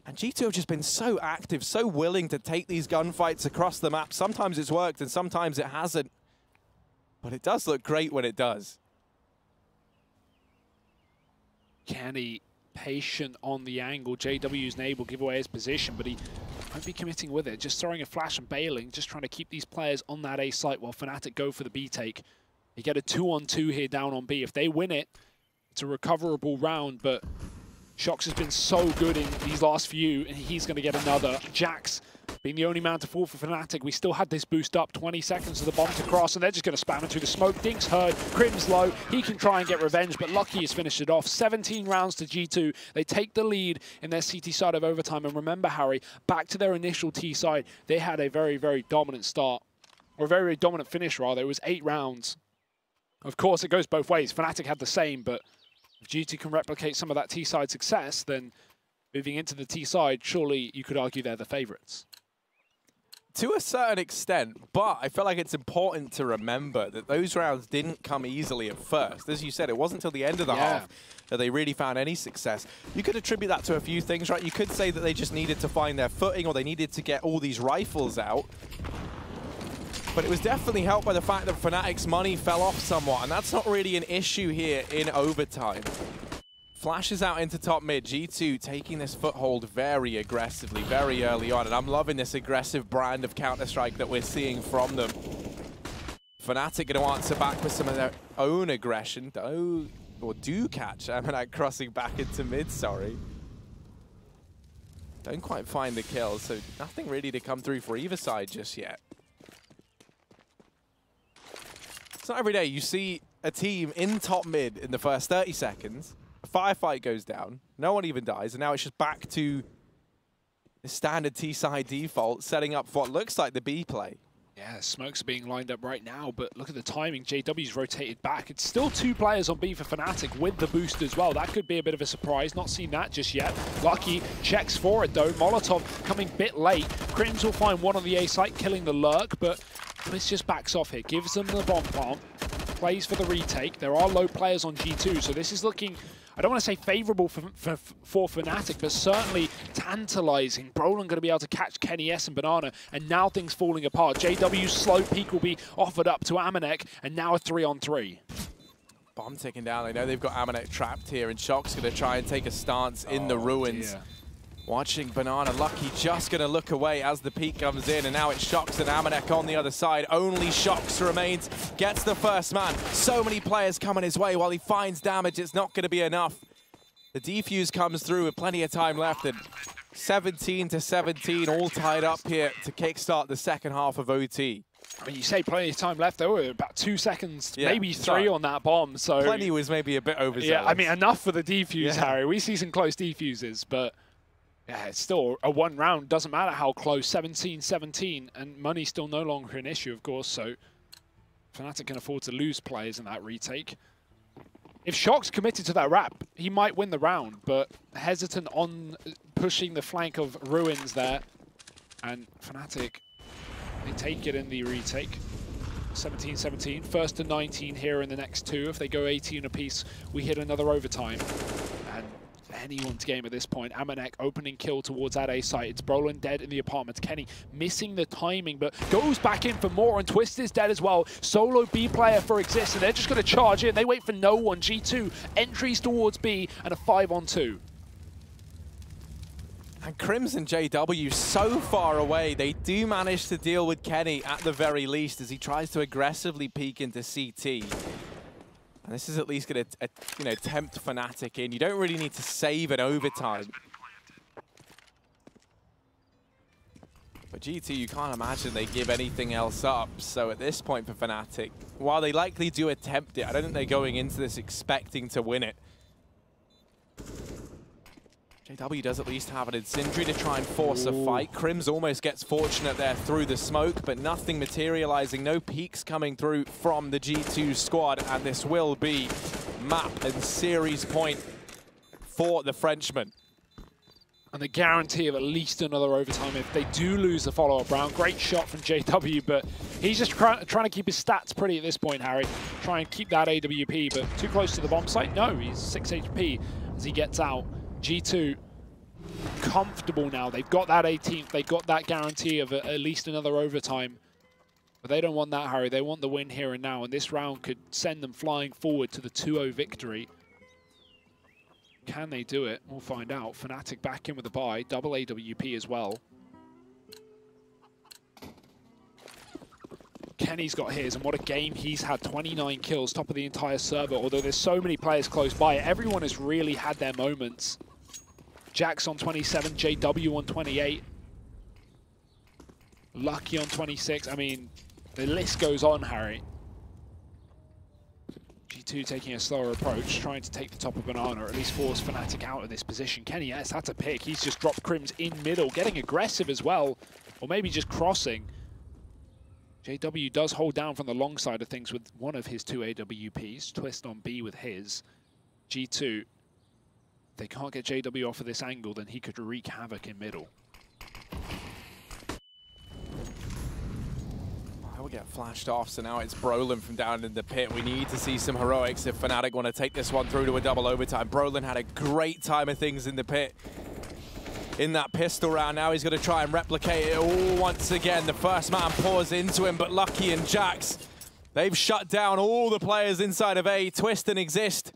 And G2 have just been so active, so willing to take these gunfights across the map. Sometimes it's worked and sometimes it hasn't. But it does look great when it does. Kenny patient on the angle. JW's able to give away his position, but he won't be committing with it. Just throwing a flash and bailing, just trying to keep these players on that A site while Fnatic go for the B take. They get a 2-on-2 here down on B. If they win it, it's a recoverable round, but Shox has been so good in these last few, and he's going to get another. Jax being the only man to fall for Fnatic. We still had this boost up, 20 seconds for the bomb to cross, and they're just going to spam it through the smoke. Dink's heard, Crim's low. He can try and get revenge, but Lucky has finished it off. 17 rounds to G2. They take the lead in their CT side of overtime, and remember, Harry, back to their initial T side, they had a very, very dominant start, or a very, very dominant finish, rather. It was 8 rounds. Of course, it goes both ways. Fnatic had the same, but if G2 can replicate some of that T-side success, then moving into the T-side, surely you could argue they're the favorites. To a certain extent, but I feel like it's important to remember that those rounds didn't come easily at first. As you said, it wasn't until the end of the half that they really found any success. You could attribute that to a few things, right? You could say that they just needed to find their footing, or they needed to get all these rifles out. But it was definitely helped by the fact that Fnatic's money fell off somewhat, and that's not really an issue here in overtime. Flashes out into top mid. G2 taking this foothold very aggressively, very early on, and I'm loving this aggressive brand of Counter-Strike that we're seeing from them. Fnatic going to answer back with some of their own aggression. Do catch Amanak crossing back into mid, sorry. Don't quite find the kill, so nothing really to come through for either side just yet. It's not every day you see a team in top mid in the first 30 seconds, a firefight goes down, no one even dies, and now it's just back to the standard T-side default, setting up for what looks like the B play. Yeah, smokes are being lined up right now, but look at the timing. JW's rotated back. It's still 2 players on B for Fnatic with the boost as well. That could be a bit of a surprise. Not seen that just yet. Lucky checks for it, though. Molotov coming a bit late. Crims will find one on the A site, killing the lurk, but Twist just backs off here. Gives them the bomb plant. Plays for the retake. There are low players on G2, so this is looking, I don't want to say favourable for Fnatic, but certainly tantalising. Brolin going to be able to catch Kenny S and Banana, and now things falling apart. JW's slow peek will be offered up to Amanek, and now a 3-on-3. Bomb ticking down. They know they've got Amanek trapped here, and Shock's going to try and take a stance in the ruins. Dear. Watching Banana, Lucky just going to look away as the peak comes in, and now it's Shox and Amanek on the other side. Only Shox remains, gets the first man. So many players coming his way while he finds damage. It's not going to be enough. The defuse comes through with plenty of time left, and 17-17, all tied up here to kickstart the second half of OT. I mean, you say plenty of time left. There were about 2 seconds, maybe 3 on that bomb. So plenty was maybe a bit overzealous. Yeah, I mean, enough for the defuse, Harry. We see some close defuses, but yeah, it's still a 1 round. Doesn't matter how close. 17-17, and money's still no longer an issue, of course. So Fnatic can afford to lose players in that retake. If Shock's committed to that wrap, he might win the round, but hesitant on pushing the flank of Ruins there. And Fnatic, they take it in the retake. 17-17, first to 19 here in the next 2. If they go 18 apiece, we hit another overtime. And anyone's game at this point. Amanek opening kill towards that A site. It's Brolin dead in the apartments. Kenny missing the timing, but goes back in for more, and Twist is dead as well. Solo B player for Exist, and they're just going to charge in. They wait for no one. G2 entries towards B, and a 5-on-2. And Crimson JW so far away. They do manage to deal with Kenny at the very least as he tries to aggressively peek into CT. And this is at least going to, tempt Fnatic in. You don't really need to save an overtime. But G2, you can't imagine they give anything else up. So at this point for Fnatic, while they likely do attempt it, I don't think they're going into this expecting to win it. JW does at least have an Incendiary to try and force a fight. Crims almost gets fortunate there through the smoke, but nothing materializing. No peaks coming through from the G2 squad, and this will be map and series point for the Frenchman. And the guarantee of at least another overtime if they do lose the follow-up round. Great shot from JW, but he's just trying to keep his stats pretty at this point, Harry. Try and keep that AWP, but too close to the bomb site? No, he's 6 HP as he gets out. G2 comfortable now. They've got that 18th. They've got that guarantee of at least another overtime. But they don't want that, Harry. They want the win here and now, and this round could send them flying forward to the 2-0 victory. Can they do it? We'll find out. Fnatic back in with the buy. Double AWP as well. Kenny's got his, and what a game he's had. 29 kills, top of the entire server. Although there's so many players close by, everyone has really had their moments. Jax on 27, JW on 28. Lucky on 26. I mean, the list goes on, Harry. G2 taking a slower approach, trying to take the top of Banana, or at least force Fnatic out of this position. Kenny, yes, that's a pick. He's just dropped Crims in middle, getting aggressive as well, or maybe just crossing. JW does hold down from the long side of things with one of his 2 AWPs. Twist on B with his. G2, if they can't get JW off of this angle, then he could wreak havoc in middle. We'll get flashed off, so now it's Brolin from down in the pit. We need to see some heroics if Fnatic want to take this one through to a double overtime. Brolin had a great time of things in the pit. In that pistol round, now he's going to try and replicate it all once again. The first man pours into him, but Lucky and Jax, they've shut down all the players inside of A. Twist and Exist,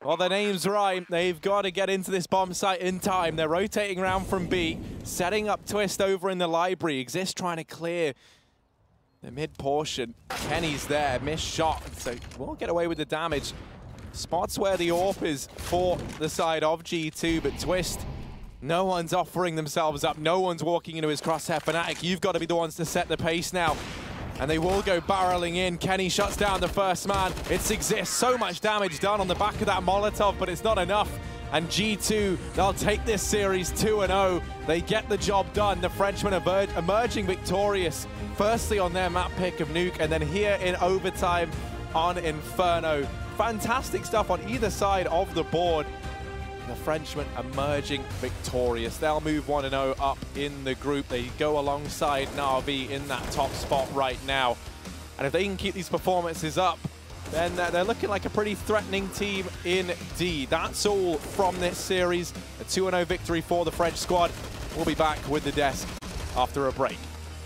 well, their name's right. They've got to get into this bomb site in time. They're rotating around from B, setting up Twist over in the library. Exist trying to clear the mid portion. Kenny's there, missed shot, so won't get away with the damage. Spots where the AWP is for the side of G2, but Twist, no one's offering themselves up. No one's walking into his crosshair. Fnatic, you've got to be the ones to set the pace now. And they will go barreling in. Kenny shuts down the first man. It's Exist. So much damage done on the back of that Molotov, but it's not enough. And G2, they'll take this series 2-0. They get the job done. The Frenchmen emerging victorious. Firstly on their map pick of Nuke, and then here in overtime on Inferno. Fantastic stuff on either side of the board. The Frenchmen emerging victorious. They'll move 1-0 up in the group. They go alongside Na'Vi in that top spot right now. And if they can keep these performances up, then they're looking like a pretty threatening team indeed. That's all from this series. A 2-0 victory for the French squad. We'll be back with the desk after a break.